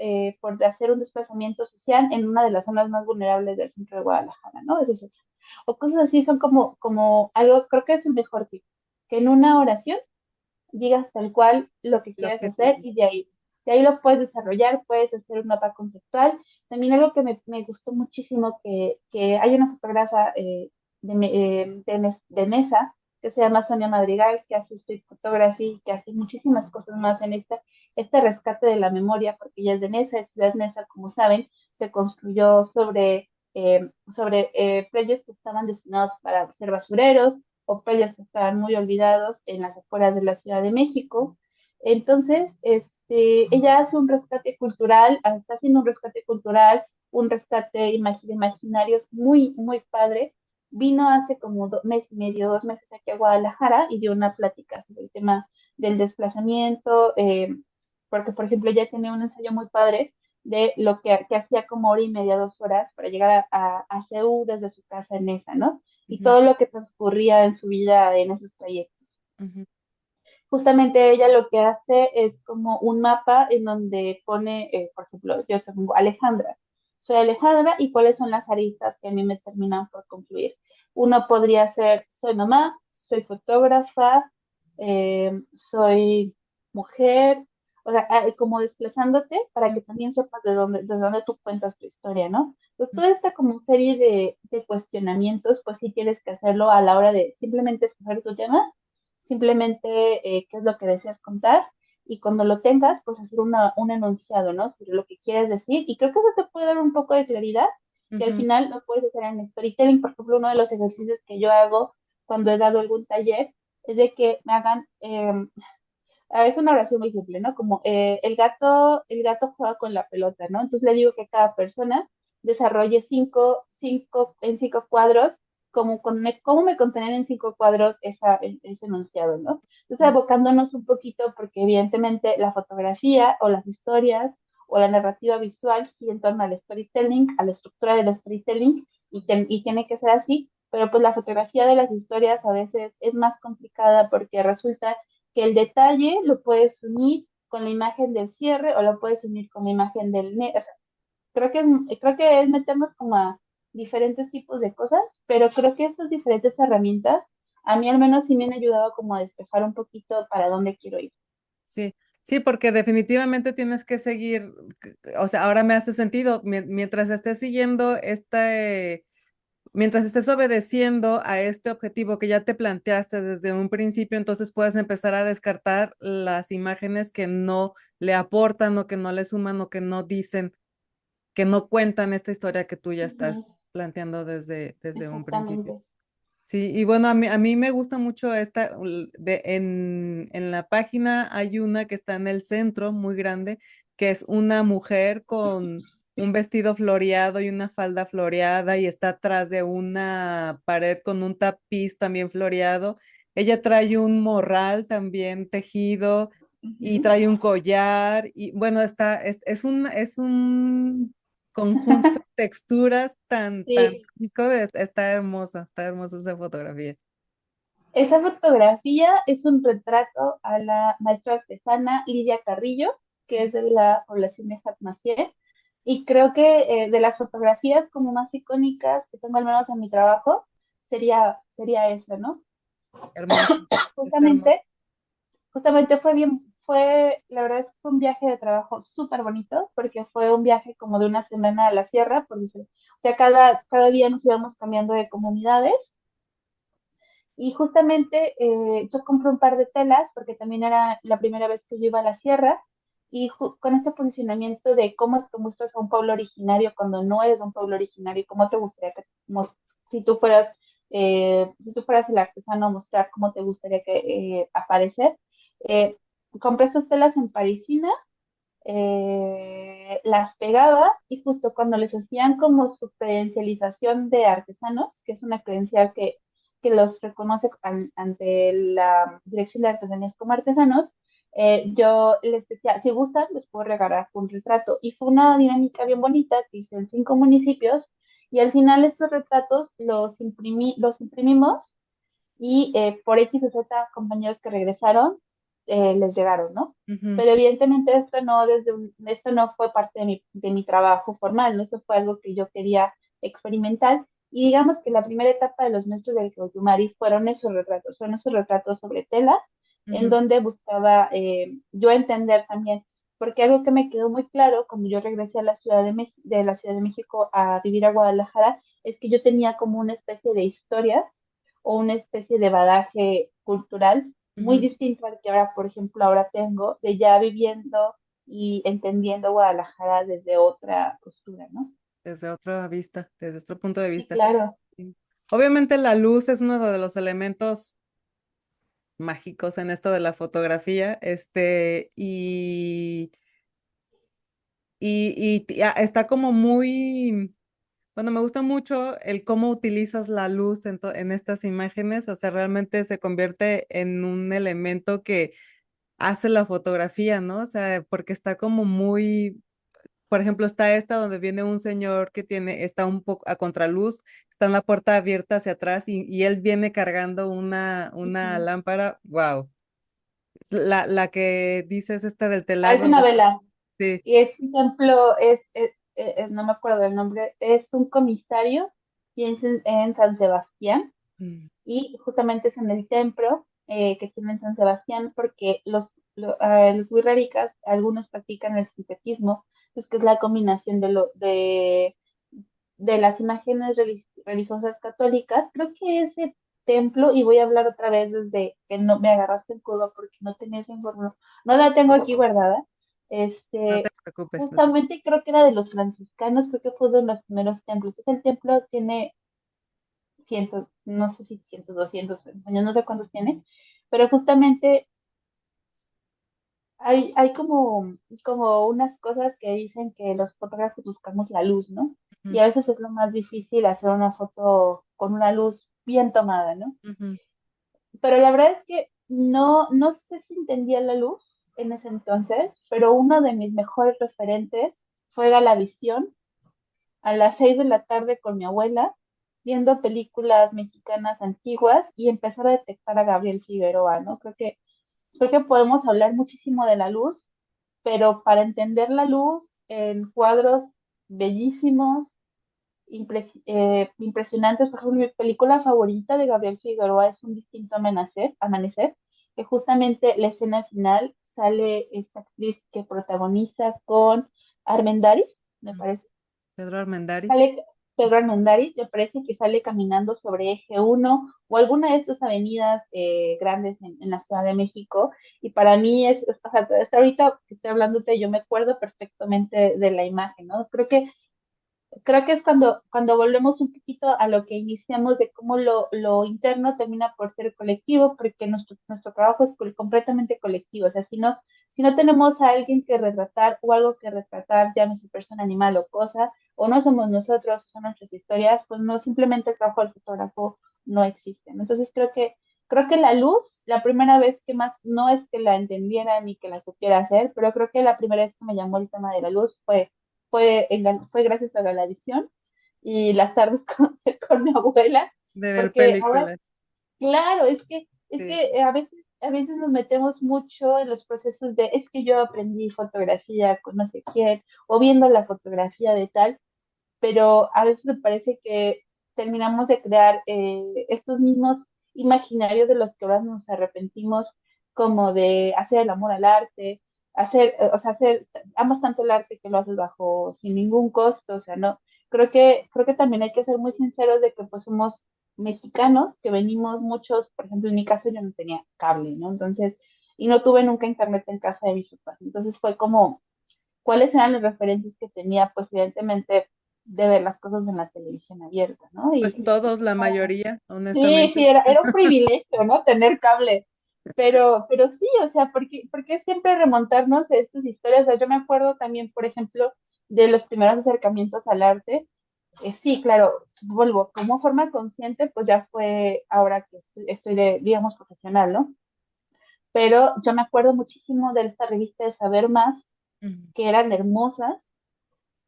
hacer un desplazamiento social en una de las zonas más vulnerables del centro de Guadalajara, ¿no? O cosas así son como algo, creo que es el mejor tip, que en una oración digas tal cual lo que Lo quieres que hacer y de ahí lo puedes desarrollar, puedes hacer un mapa conceptual. También algo que me gustó muchísimo, que hay una fotógrafa de Nesa, que se llama Sonia Madrigal, que hace street photography, que hace muchísimas cosas más en este rescate de la memoria, porque ella es de Nesa, es Ciudad Nesa, como saben, se construyó sobre predios que estaban destinados para ser basureros, o playas que estaban muy olvidados en las afueras de la Ciudad de México. Entonces, ella hace un rescate cultural, está haciendo un rescate de imaginarios muy, muy padre. Vino hace como mes y medio, 2 meses aquí a Guadalajara y dio una plática sobre el tema del desplazamiento, porque, por ejemplo, ella tiene un ensayo muy padre de lo que hacía como hora y media, 2 horas para llegar a CEU desde su casa en esa, ¿no? Y Ujú, todo lo que transcurría en su vida en esos trayectos. ujú, Justamente ella lo que hace es como un mapa en donde pone, por ejemplo, yo te pongo Alejandra. Soy Alejandra y cuáles son las aristas que a mí me terminan por concluir. Uno podría ser, soy mamá, soy fotógrafa, soy mujer, o sea, como desplazándote para que también sepas de dónde tú cuentas tu historia, ¿no? Pues ujú. toda esta como serie de cuestionamientos, pues sí tienes que hacerlo a la hora de simplemente escoger tu tema, simplemente qué es lo que deseas contar y cuando lo tengas, pues hacer un enunciado, ¿no? Sobre lo que quieres decir y creo que eso te puede dar un poco de claridad que al Ujú. final lo puedes hacer en storytelling. Por ejemplo, uno de los ejercicios que yo hago cuando he dado algún taller es de que me hagan, es una oración muy simple, ¿no? Como el gato juega con la pelota, ¿no? Entonces le digo que cada persona desarrolle en 5 cuadros, cómo me contener en 5 cuadros ese enunciado, ¿no? Entonces abocándonos un poquito, porque evidentemente la fotografía o las historias o la narrativa visual gira en torno al storytelling, a la estructura del storytelling, y tiene que ser así, pero pues la fotografía de las historias a veces es más complicada porque resulta que el detalle lo puedes unir con la imagen del cierre o lo puedes unir con la imagen o sea, creo que es meternos como a diferentes tipos de cosas, pero creo que estas diferentes herramientas a mí al menos sí me han ayudado como a despejar un poquito para dónde quiero ir. Sí, sí, porque definitivamente tienes que seguir, o sea, ahora me hace sentido, mientras estés siguiendo mientras estés obedeciendo a este objetivo que ya te planteaste desde un principio, entonces puedes empezar a descartar las imágenes que no le aportan o que no le suman o que no dicen, que no cuentan esta historia que tú ya Ujú, estás planteando desde un principio. exactamente. Sí, y bueno, a mí me gusta mucho en la página hay una que está en el centro, muy grande, que es una mujer con un vestido floreado y una falda floreada y está atrás de una pared con un tapiz también floreado. Ella trae un morral también tejido y Ujú, trae un collar y bueno, es un conjunto de texturas tan Sí, rico, está hermosa esa fotografía. esa fotografía es un retrato a la maestra artesana Lidia Carrillo, que es de la población de Jacmacié, y creo que de las fotografías como más icónicas que tengo al menos en mi trabajo, sería esa, ¿no? Hermosa, está hermosa. Justamente, justamente la verdad es que fue un viaje de trabajo súper bonito, porque fue un viaje como de una semana a la sierra, o sea, cada día nos íbamos cambiando de comunidades. Y justamente yo compré un par de telas porque también era la primera vez que yo iba a la sierra y con este posicionamiento de cómo es que muestras a un pueblo originario cuando no eres un pueblo originario, cómo te gustaría que si si tú fueras el artesano mostrar cómo te gustaría que aparecer. Eh, Compré estas telas en parisina, las pegaba y justo cuando les hacían como su credencialización de artesanos, que es una credencial que los reconoce ante la Dirección de Artesanías como artesanos, yo les decía, si gustan, les puedo regalar un retrato. Y fue una dinámica bien bonita que hice en 5 municipios y al final estos retratos los imprimimos y por X o Z compañeros que regresaron, les llegaron, ¿no? Ujú. Pero evidentemente esto no fue parte de mi trabajo formal, ¿no? Esto fue algo que yo quería experimentar. Y digamos que la primera etapa de los maestros del Geoyumari fueron esos retratos sobre tela, en Ujú. donde buscaba yo entender también, porque algo que me quedó muy claro cuando yo regresé a la de la Ciudad de México a vivir a Guadalajara, es que yo tenía como una especie de historias o una especie de bagaje cultural muy Ujú. distinto al que ahora, por ejemplo, ahora tengo, de ya viviendo y entendiendo Guadalajara desde otra postura, ¿no? Desde otra vista, desde otro punto de Sí, vista. claro. Sí. Obviamente la luz es uno de los elementos mágicos en esto de la fotografía, está como muy, bueno, me gusta mucho el cómo utilizas la luz en estas imágenes, o sea, realmente se convierte en un elemento que hace la fotografía, ¿no? O sea, porque está como muy, por ejemplo, está esta donde viene un señor está un poco a contraluz, está en la puerta abierta hacia atrás y él viene cargando una Ujú. lámpara, wow. La que dices esta del telar Parece donde una está, vela. sí. Y es un templo, no me acuerdo del nombre, es un comisario y es en San Sebastián. Mm. Y justamente es en el templo que tiene en San Sebastián, porque los wixárikas, algunos practican el sincretismo, pues, que es la combinación de las imágenes religiosas católicas. Creo que ese templo, y voy a hablar otra vez desde que no me agarraste en curva porque no tenía esa información, no la tengo aquí guardada. No te Este, preocupes. justamente creo que era de los franciscanos, creo que fue de los primeros templos. Entonces, el templo tiene cientos, no sé si cientos, 200 años, no sé cuántos tiene, pero justamente hay como unas cosas que dicen que los fotógrafos buscamos la luz, ¿no? Y Ujú. a veces es lo más difícil hacer una foto con una luz bien tomada, ¿no? Ujú. Pero la verdad es que no sé si entendía la luz en ese entonces, pero uno de mis mejores referentes fue Galavisión a las 6 de la tarde con mi abuela, viendo películas mexicanas antiguas y empezar a detectar a Gabriel Figueroa, ¿no? Creo que podemos hablar muchísimo de la luz, pero para entender la luz en cuadros bellísimos, impresionantes, por ejemplo, mi película favorita de Gabriel Figueroa es Un distinto amanecer, que justamente la escena final sale esta actriz que protagoniza con Armendáriz, me parece. Pedro Armendáriz. Sale Pedro Armendáriz, me parece que sale caminando sobre Eje 1 o alguna de estas avenidas grandes en la Ciudad de México. Y para mí o sea, hasta ahorita que estoy hablándote, yo me acuerdo perfectamente de la imagen, ¿no? Creo que es cuando volvemos un poquito a lo que iniciamos de cómo lo interno termina por ser colectivo, porque nuestro trabajo es completamente colectivo. O sea, si no tenemos a alguien que retratar o algo que retratar, llámese persona, animal o cosa, o no somos nosotros, son nuestras historias, pues no, simplemente el trabajo del fotógrafo no existe, ¿no? Entonces creo que la luz, la primera vez que más, no es que la entendiera ni que la supiera hacer, pero creo que la primera vez que me llamó el tema de la luz fue fue gracias a la edición y las tardes con mi abuela, De ver porque ahora, películas. claro, es Sí. que a veces nos metemos mucho en los procesos de, es que yo aprendí fotografía con no sé quién, o viendo la fotografía de tal, pero a veces me parece que terminamos de crear estos mismos imaginarios de los que ahora nos arrepentimos, como de hacer el amor al arte, o sea, amas tanto el arte que lo haces bajo sin ningún costo, o sea, no, creo que también hay que ser muy sinceros de que pues somos mexicanos, que venimos muchos, por ejemplo, en mi caso yo no tenía cable, ¿no? Entonces, y no tuve nunca internet en casa de mis papás, entonces fue como cuáles eran las referencias que tenía, pues evidentemente de ver las cosas en la televisión abierta, ¿no? Pues todos, la Ah, mayoría, sí, sí, honestamente. era un privilegio, ¿no? Tener cable. Pero sí, o sea, porque siempre remontarnos a estas historias. O sea, yo me acuerdo también, por ejemplo, de los primeros acercamientos al arte. Sí, claro, vuelvo, como forma consciente, pues ya fue ahora que estoy de, digamos, profesional, ¿no? Pero yo me acuerdo muchísimo de esta revista de Saber Más, Ujú. que eran hermosas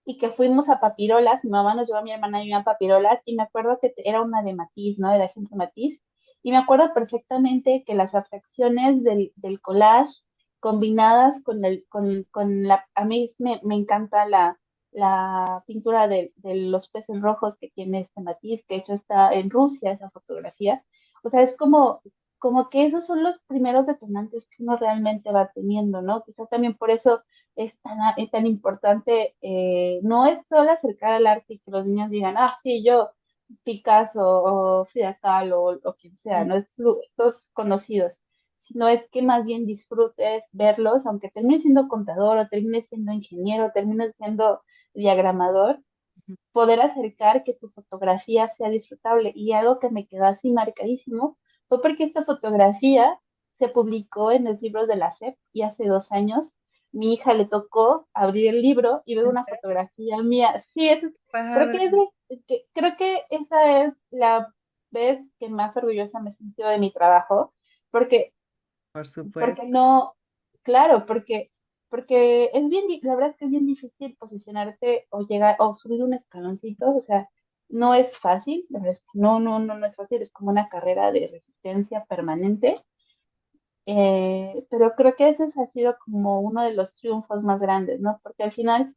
y que fuimos a Papirolas, mi mamá nos llevó a mi hermana y yo a Papirolas, y me acuerdo que era una de Matiz, ¿no? De la gente Matiz, y me acuerdo perfectamente que las abstracciones del collage combinadas con la, a mí me encanta la pintura de los peces rojos que tiene este Matiz, que de hecho está en Rusia, esa fotografía, o sea, es como que esos son los primeros detonantes que uno realmente va teniendo, ¿no? Quizás también por eso es tan importante, no es solo acercar al arte y que los niños digan, ah, sí, yo, Picasso o Frida Kahlo o quien sea, no es estos conocidos, sino es que más bien disfrutes verlos, aunque termines siendo contador o termines siendo ingeniero, termines siendo diagramador, poder acercar que tu fotografía sea disfrutable. Y algo que me quedó así marcadísimo fue porque esta fotografía se publicó en los libros de la SEP y hace 2 años mi hija le tocó abrir el libro y ver ¿En una serio? fotografía mía. Sí, creo Padre, que, creo que esa es la vez que más orgullosa me he sentido de mi trabajo, porque por porque supuesto. no, claro, porque es bien, la verdad es que es bien difícil posicionarte o llegar o subir un escaloncito, o sea, no es fácil, la verdad es que no es fácil, es como una carrera de resistencia permanente, pero creo que ese ha sido como uno de los triunfos más grandes, ¿no? Porque al final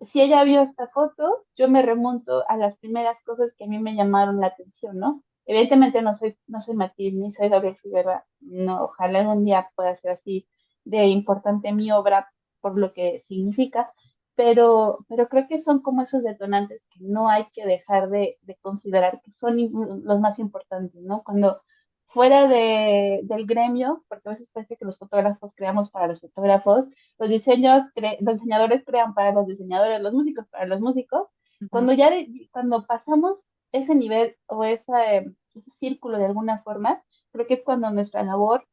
si ella vio esta foto, yo me remonto a las primeras cosas que a mí me llamaron la atención, ¿no? Evidentemente no soy Matilde ni soy Gabriel Figueroa, no, ojalá algún día pueda ser así de importante mi obra por lo que significa, pero creo que son como esos detonantes que no hay que dejar de considerar que son los más importantes, ¿no? Cuando fuera del gremio, porque a veces parece que los fotógrafos creamos para los fotógrafos, los diseñadores crean para los diseñadores, los músicos para los músicos. Ujú. Cuando pasamos ese nivel o ese círculo de alguna forma, creo que es cuando nuestra labor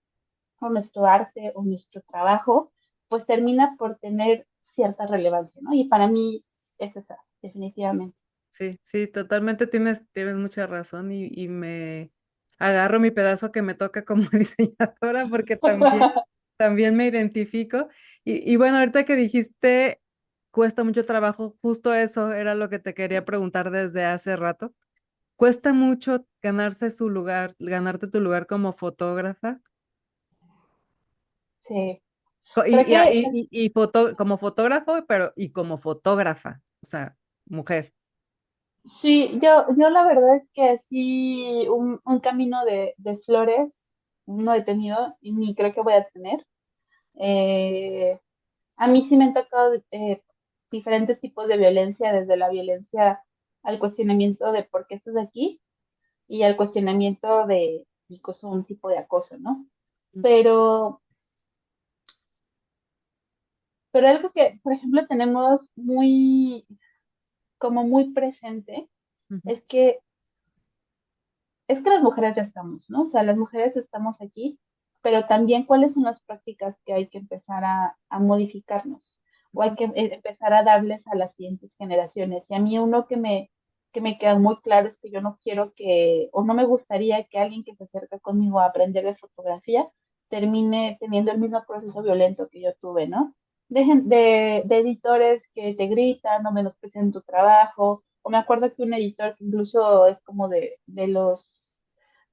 o nuestro arte o nuestro trabajo, pues termina por tener cierta relevancia, ¿no? Y para mí es esa, definitivamente. Sí, sí, totalmente tienes mucha razón y me agarro mi pedazo que me toca como diseñadora porque también me identifico. Y bueno, ahorita que dijiste, cuesta mucho trabajo, justo eso era lo que te quería preguntar desde hace rato. ¿Cuesta mucho ganarse su lugar, ganarte tu lugar como fotógrafa? Sí, Co- Y, creo y, que y, y como fotógrafo, pero y como fotógrafa, o sea, mujer. sí, yo la verdad es que sí, un camino de flores no he tenido y ni creo que voy a tener. Eh, a mí sí me han tocado diferentes tipos de violencia, desde la violencia al cuestionamiento de por qué estás aquí y al cuestionamiento de incluso un tipo de acoso, ¿no? Pero, pero algo que, por ejemplo, tenemos como muy presente Ujú. es que es que las mujeres ya estamos, ¿no? O sea, las mujeres estamos aquí, pero también cuáles son las prácticas que hay que empezar a modificarnos o hay Ujú. que empezar a darles a las siguientes generaciones. Y a mí uno que me queda muy claro es que yo no quiero que, o no me gustaría que alguien que se acerque conmigo a aprender de fotografía termine teniendo el mismo proceso violento que yo tuve, ¿no? de editores que te gritan o menosprecian tu trabajo. O me acuerdo que un editor que incluso es como de los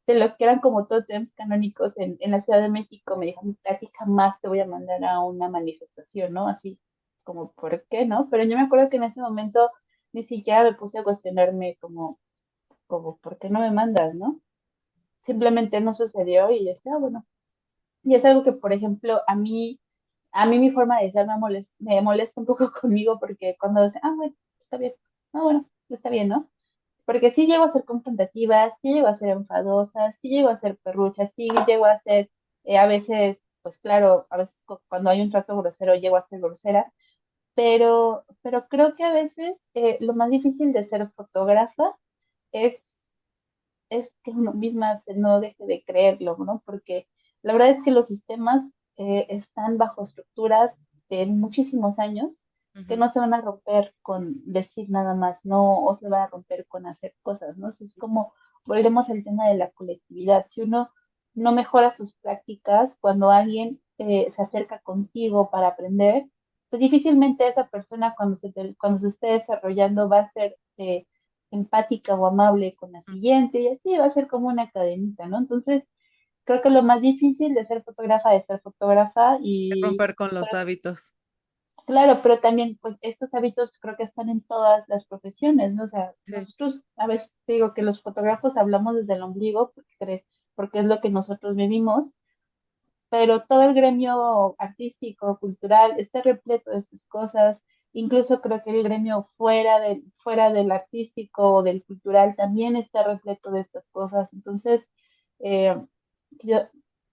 que eran como tótems canónicos en la Ciudad de México, me dijo, a ti jamás te voy a mandar a una manifestación, ¿no? Así como, ¿por qué, no? Pero yo me acuerdo que en ese momento ni siquiera me puse a cuestionarme como, ¿por qué no me mandas, no? Simplemente no sucedió y yo dije, ah, bueno. Y es algo que, por ejemplo, a mí mi forma de ser me molesta un poco conmigo porque cuando dice, ah, bueno, está bien, ah, bueno, está bien, ¿no? Porque sí llego a ser confrontativa, sí llego a ser enfadosa, sí llego a ser perrucha, sí llego a ser, a veces, pues claro, a veces cuando hay un trato grosero llego a ser grosera, pero creo que a veces lo más difícil de ser fotógrafa es es que uno misma no deje de creerlo, ¿no? Porque la verdad es que los sistemas están bajo estructuras de muchísimos años que Ujú. no se van a romper con decir nada más, no, o se van a romper con hacer cosas, ¿no? Es como volvemos al tema de la colectividad. Si uno no mejora sus prácticas, cuando alguien se acerca contigo para aprender, pues difícilmente esa persona cuando se esté desarrollando va a ser empática o amable con la siguiente, y así va a ser como una cadenita, ¿no? Entonces, creo que lo más difícil de ser fotógrafa, y Romper con los pero, hábitos. claro, pero también, pues, estos hábitos creo que están en todas las profesiones, ¿no? O sea, Sí. nosotros a veces te digo que los fotógrafos hablamos desde el ombligo porque es lo que nosotros vivimos, pero todo el gremio artístico, cultural, está repleto de esas cosas. Incluso creo que el gremio fuera del artístico o del cultural también está repleto de estas cosas. Entonces, eh, yo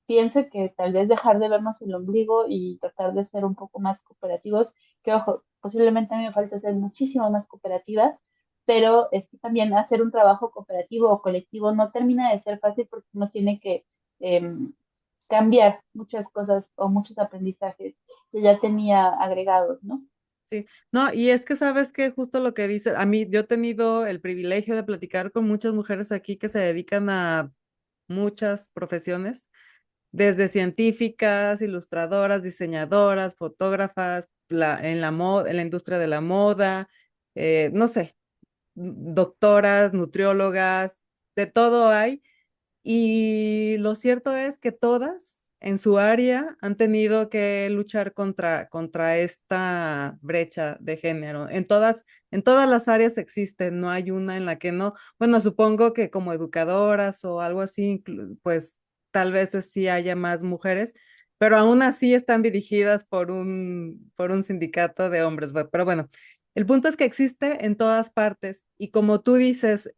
pienso que tal vez dejar de vernos el ombligo y tratar de ser un poco más cooperativos, que ojo, posiblemente a mí me falta ser muchísimo más cooperativa, pero es que también hacer un trabajo cooperativo o colectivo no termina de ser fácil porque uno tiene que em, cambiar muchas cosas o muchos aprendizajes que ya tenía agregados, ¿no? Sí, no, y es que sabes que justo lo que dices, a mí yo he tenido el privilegio de platicar con muchas mujeres aquí que se dedican a muchas profesiones, desde científicas, ilustradoras, diseñadoras, fotógrafas, en la industria de la moda, no sé, doctoras, nutriólogas, de todo hay. Y lo cierto es que todas en su área han tenido que luchar contra esta brecha de género. En todas las áreas existen, no hay una en la que no. Bueno, supongo que como educadoras o algo así, pues tal vez sí haya más mujeres, pero aún así están dirigidas por un sindicato de hombres. Pero bueno, el punto es que existe en todas partes y como tú dices,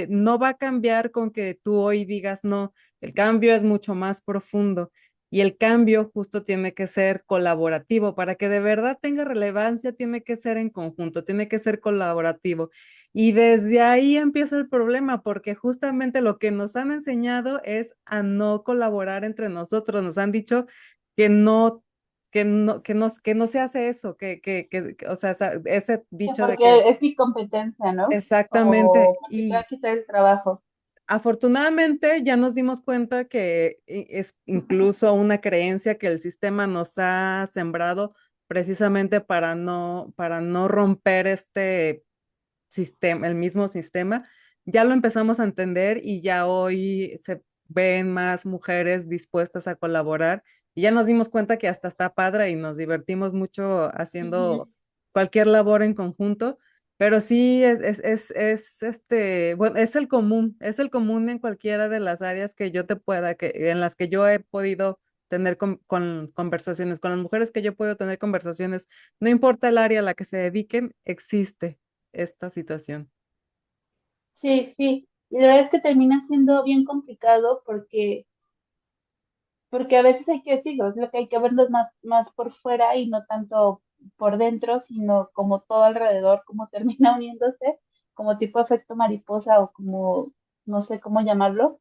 no va a cambiar con que tú hoy digas no, el cambio es mucho más profundo y el cambio justo tiene que ser colaborativo. Para que de verdad tenga relevancia, tiene que ser en conjunto, tiene que ser colaborativo. Y desde ahí empieza el problema, porque justamente lo que nos han enseñado es a no colaborar entre nosotros. Nos han dicho que no que no se hace eso, o sea, ese dicho de que Porque es mi competencia, ¿no? exactamente, O porque te va a y quitar el trabajo. afortunadamente ya nos dimos cuenta que es incluso una creencia que el sistema nos ha sembrado precisamente para no romper este sistema, el mismo sistema. Ya lo empezamos a entender y ya hoy se ven más mujeres dispuestas a colaborar y ya nos dimos cuenta que hasta está padre y nos divertimos mucho haciendo Ujú. cualquier labor en conjunto, pero sí bueno, es el común en cualquiera de las áreas que yo te pueda, en las que yo he podido tener con conversaciones, con las mujeres que yo puedo tener conversaciones, no importa el área a la que se dediquen, existe esta situación. Sí, sí. Y la verdad es que termina siendo bien complicado porque a veces hay que decirlo, es lo que hay que verlos más por fuera y no tanto por dentro, sino como todo alrededor, como termina uniéndose, como tipo efecto mariposa o como, no sé cómo llamarlo.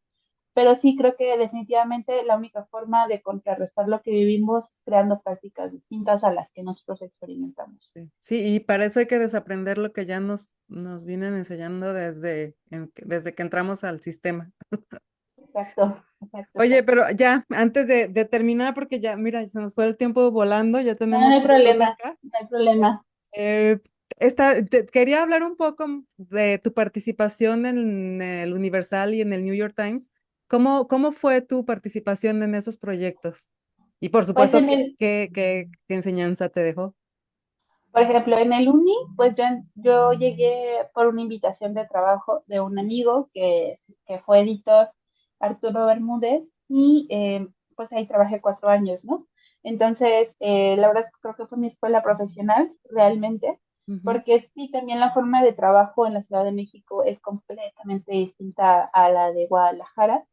Pero sí creo que definitivamente la única forma de contrarrestar lo que vivimos es creando prácticas distintas a las que nosotros experimentamos. Sí, sí, y para eso hay que desaprender lo que ya nos vienen enseñando desde que entramos al sistema. Exacto. Exacto, Oye, exacto. pero ya, antes de terminar, porque ya, mira, se nos fue el tiempo volando, ya No, no tenemos hay frutas problema, acá. no hay problema. Eh, quería hablar un poco de tu participación en el Universal y en el New York Times. ¿Cómo fue tu participación en esos proyectos? Y por Pues supuesto, ¿qué enseñanza te dejó? por ejemplo, en el uni, pues yo llegué por una invitación de trabajo de un amigo que fue editor, Arturo Bermúdez, y pues ahí trabajé 4 años, ¿no? Entonces, la verdad es que creo que fue mi escuela profesional, realmente, Ujú, porque sí, también la forma de trabajo en la Ciudad de México es completamente distinta a la de Guadalajara.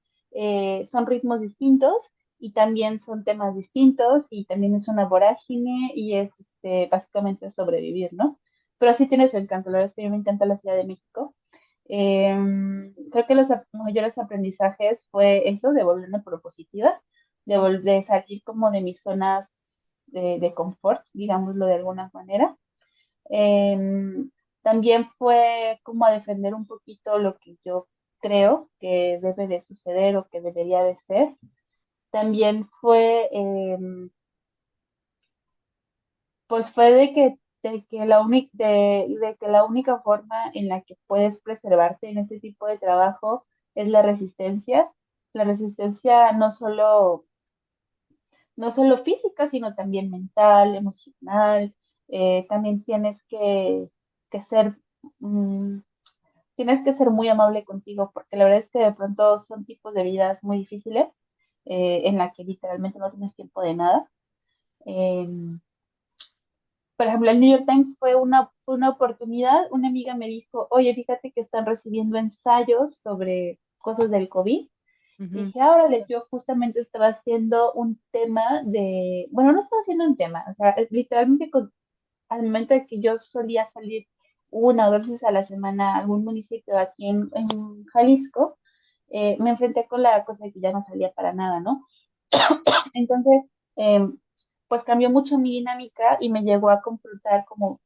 Son ritmos distintos y también son temas distintos y también es una vorágine y es básicamente sobrevivir, ¿no? Pero sí tiene su encanto, la verdad es que a mí me encanta la Ciudad de México. Creo que los mayores aprendizajes fue eso, de volverme propositiva, de salir como de mis zonas de confort, digámoslo de alguna manera. Em, También fue como a defender un poquito lo que yo creo que debe de suceder o que debería de ser. También fue, pues fue de que la única forma en la que puedes preservarte en este tipo de trabajo es la resistencia no solo física, sino también mental, emocional. También que ser, mm, tienes que ser muy amable contigo, porque la verdad es que de pronto son tipos de vidas muy difíciles, en la que literalmente no tienes tiempo de nada. Em, por ejemplo, el New York Times fue una oportunidad. Una amiga me dijo, oye, fíjate que están recibiendo ensayos sobre cosas del COVID. Y ujú, dije, ah, órale, yo justamente estaba haciendo un tema bueno, no estaba haciendo un tema, o sea, literalmente al momento de que yo solía salir 1 o 2 veces a la semana a algún municipio aquí en Jalisco, me enfrenté con la cosa de que ya no salía para nada, ¿no? Entonces, pues cambió mucho mi dinámica y me llegó a confrontar como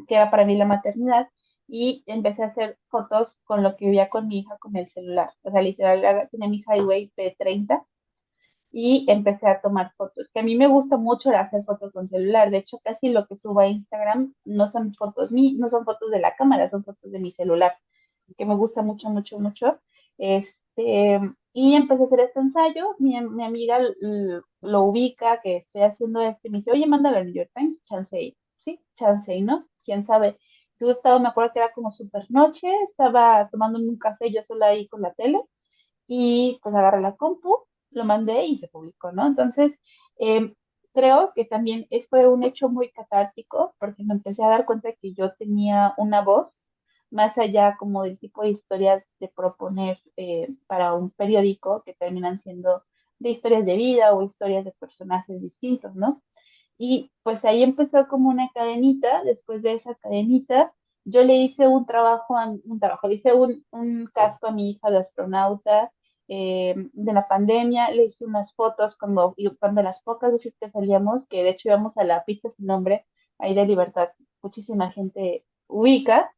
que era para mí la maternidad y empecé a hacer fotos con lo que vivía con mi hija con el celular. O sea, literal, tenía mi highway P30 y empecé a tomar fotos, que a mí me gusta mucho el hacer fotos con celular. De hecho, casi lo que subo a Instagram no son no son fotos de la cámara, son fotos de mi celular, que me gusta mucho, mucho, mucho. Y empecé a hacer este ensayo. Mi amiga lo ubica, que estoy haciendo esto, y me dice, oye, mándalo al New York Times, chance y, sí, chance y, ¿no? Quién sabe. Si gustaba, me acuerdo que era como super noche, estaba tomándome un café yo sola ahí con la tele y pues agarré la compu, lo mandé y se publicó, ¿no? Entonces, eh, creo que también fue un hecho muy catártico porque me empecé a dar cuenta que yo tenía una voz más allá como del tipo de historias de proponer para un periódico que terminan siendo de historias de vida o historias de personajes distintos, ¿no? Y pues ahí empezó como una cadenita. Después de esa cadenita, yo le hice le hice un casco a mi hija de astronauta de la pandemia, le hice unas fotos cuando las pocas veces que salíamos, que de hecho íbamos a la pizza sin nombre, ahí de Libertad, muchísima gente ubica,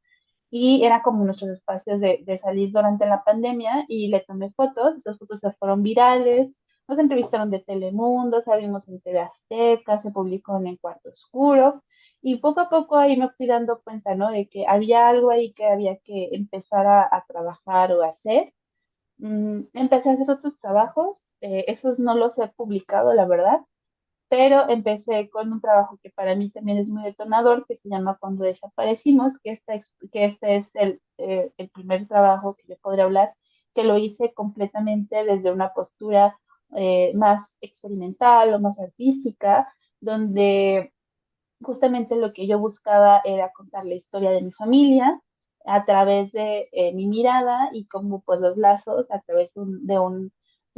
y era como nuestros espacios de salir durante la pandemia y le tomé fotos, esas fotos se fueron virales, nos entrevistaron de Telemundo, salimos en TV Azteca, se publicó en El Cuarto Oscuro y poco a poco ahí me fui dando cuenta, ¿no? De que había algo ahí que había que empezar a trabajar o a hacer. Empecé a hacer otros trabajos, esos no los he publicado, la verdad, pero empecé con un trabajo que para mí también es muy detonador, que se llama Cuando desaparecimos, que este es el primer trabajo que yo podría hablar, que lo hice completamente desde una postura más experimental o más artística, donde justamente lo que yo buscaba era contar la historia de mi familia a través de mi mirada y cómo pues los lazos a través de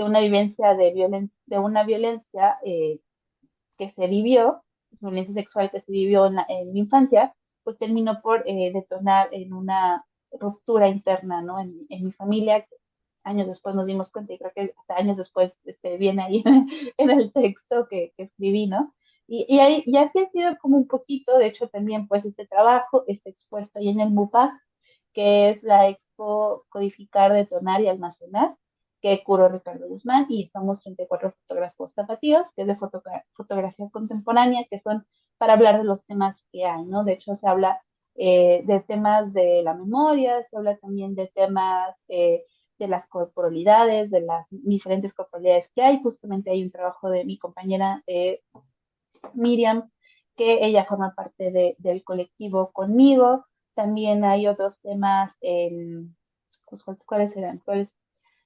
una vivencia de una violencia que se vivió, violencia sexual que se vivió en mi infancia, pues terminó por detonar en una ruptura interna, ¿no? En mi familia. Años después nos dimos cuenta y creo que hasta años después viene ahí en el texto que escribí, ¿no? Y así ha sido como un poquito, de hecho también pues este trabajo está expuesto ahí en el MUPAC, que es la Expo Codificar, Detonar y Almacenar, que curó Ricardo Guzmán, y somos 34 fotógrafos tapatíos, que es de fotografía contemporánea, que son para hablar de los temas que hay, ¿no? De hecho, se habla de temas de la memoria, se habla también de temas de las corporalidades, de las diferentes corporalidades que hay. Justamente hay un trabajo de mi compañera Miriam, que ella forma parte del colectivo conmigo. También hay otros temas, pues, ¿cuáles eran?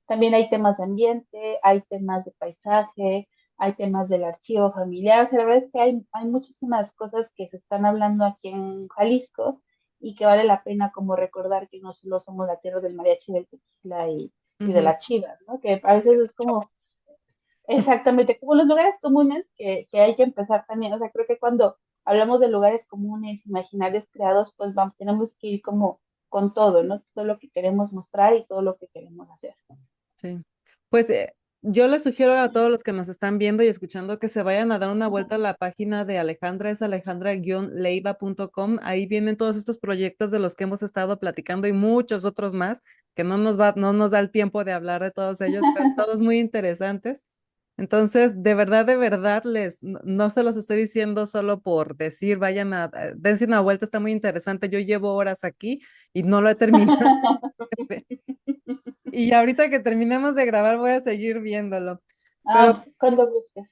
También hay temas de ambiente, hay temas de paisaje, hay temas del archivo familiar. O sea, la verdad es que hay muchísimas cosas que se están hablando aquí en Jalisco y que vale la pena como recordar que no solo somos la tierra del mariachi, del tequila y de Ujú. la chiva, ¿no? Que a veces es como exactamente, como los lugares comunes que hay que empezar también. O sea, creo que cuando hablamos de lugares comunes, imaginarios creados, pues vamos, tenemos que ir como con todo, ¿no? Todo lo que queremos mostrar y todo lo que queremos hacer. Sí, pues yo les sugiero a todos los que nos están viendo y escuchando que se vayan a dar una vuelta a la página de Alejandra, es alejandra-leiva.com. Ahí vienen todos estos proyectos de los que hemos estado platicando y muchos otros más, que no nos da el tiempo de hablar de todos ellos, pero todos muy interesantes. Entonces, de verdad, no se los estoy diciendo solo por decir, dense una vuelta, está muy interesante. Yo llevo horas aquí y no lo he terminado. Y ahorita que terminemos de grabar voy a seguir viéndolo. Pero Cuando gustes.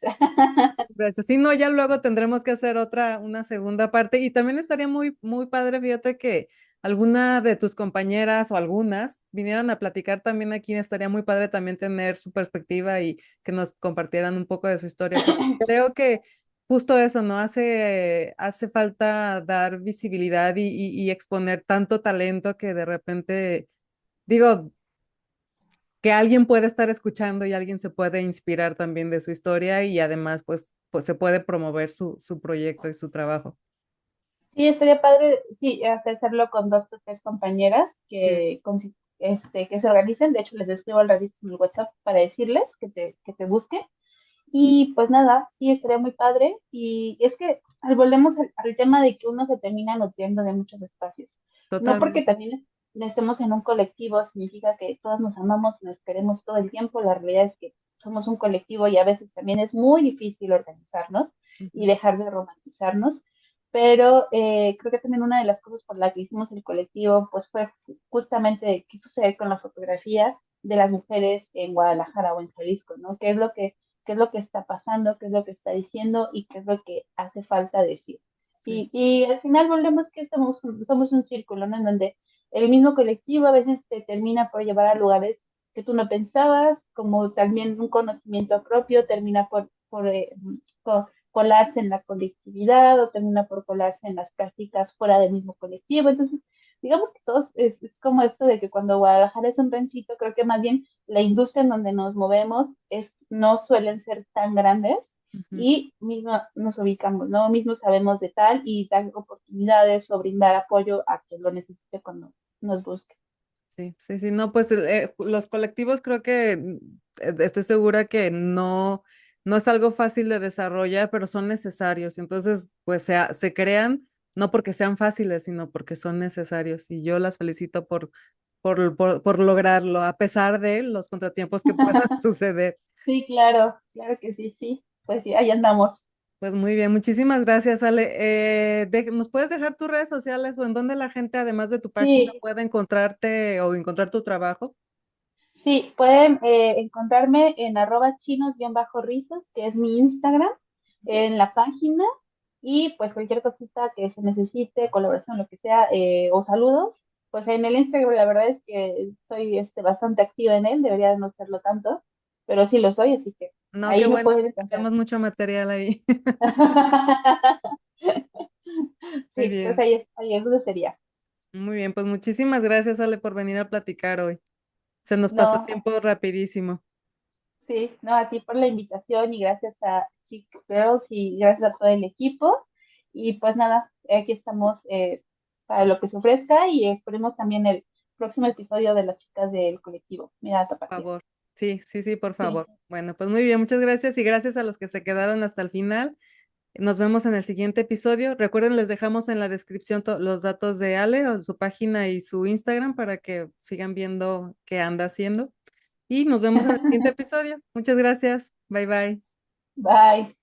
gracias. Si no, ya luego tendremos que hacer una segunda parte. Y también estaría muy padre, fíjate que alguna de tus compañeras o algunas vinieran a platicar también aquí. Estaría muy padre también tener su perspectiva y que nos compartieran un poco de su historia, porque creo que justo eso, ¿no? Hace falta dar visibilidad y exponer tanto talento que de repente, digo, que alguien puede estar escuchando y alguien se puede inspirar también de su historia y además pues se puede promover su proyecto y su trabajo. Sí, estaría padre, sí, hacerlo con dos o tres compañeras Sí, que se organicen. De hecho, les escribo al ratito en el WhatsApp para decirles que te busquen. Y pues nada, sí, estaría muy padre. Y es que volvemos al tema de que uno se termina nutriendo de muchos espacios. No porque totalmente. también estemos en un colectivo significa que todos nos amamos, nos queremos todo el tiempo. La realidad es que somos un colectivo y a veces también es muy difícil organizarnos y Ujú. dejar de romantizarnos. Pero creo que también una de las cosas por la que hicimos el colectivo pues fue justamente qué sucede con la fotografía de las mujeres en Guadalajara o en Jalisco, ¿no? ¿Qué es lo que está pasando? ¿Qué es lo que está diciendo? ¿Y qué es lo que hace falta decir? Sí, Y al final volvemos que somos un círculo, ¿no? En donde el mismo colectivo a veces te termina por llevar a lugares que tú no pensabas, como también un conocimiento propio termina por colarse en la colectividad o termina por colarse en las prácticas fuera del mismo colectivo. Entonces, digamos que todos es como esto de que cuando Guadalajara es un ranchito, creo que más bien la industria en donde nos movemos no suelen ser tan grandes ujú. y mismo nos ubicamos, ¿no? Mismo sabemos de tal y dar oportunidades o brindar apoyo a quien lo necesite cuando nos busque. Sí, no, pues los colectivos creo que estoy segura que no es algo fácil de desarrollar, pero son necesarios. Entonces, pues se crean no porque sean fáciles, sino porque son necesarios. Y yo las felicito por lograrlo, a pesar de los contratiempos que puedan suceder. Sí, claro, claro que sí, sí. Pues sí, ahí andamos. Pues muy bien, muchísimas gracias, Ale. ¿Nos puedes dejar tus redes sociales o en donde la gente, además de tu página, Sí, puede encontrarte o encontrar tu trabajo? sí, pueden encontrarme en @chinos-rizos, que es mi Instagram, en la página, y pues cualquier cosita que se necesite, colaboración, lo que sea, o saludos, pues en el Instagram la verdad es que soy bastante activa en él, debería de no serlo tanto, pero sí lo soy, así que No, qué ahí me bueno, pueden encontrar. tenemos mucho material ahí. Muy Sí, pues bien, ahí es donde sería. muy bien. Pues muchísimas gracias, Ale, por venir a platicar hoy. Se nos pasó el No, tiempo rapidísimo. sí, no, a ti por la invitación y gracias a Chic Girls y gracias a todo el equipo. Y pues nada, aquí estamos para lo que se ofrezca y esperemos también el próximo episodio de las chicas del colectivo. Mira, Por Tapatía. favor. Sí, por Sí, favor. Bueno, pues muy bien, muchas gracias y gracias a los que se quedaron hasta el final. Nos vemos en el siguiente episodio. Recuerden, les dejamos en la descripción los datos de Ale, o su página y su Instagram para que sigan viendo qué anda haciendo. y nos vemos en el siguiente episodio. Muchas gracias. Bye bye. Bye.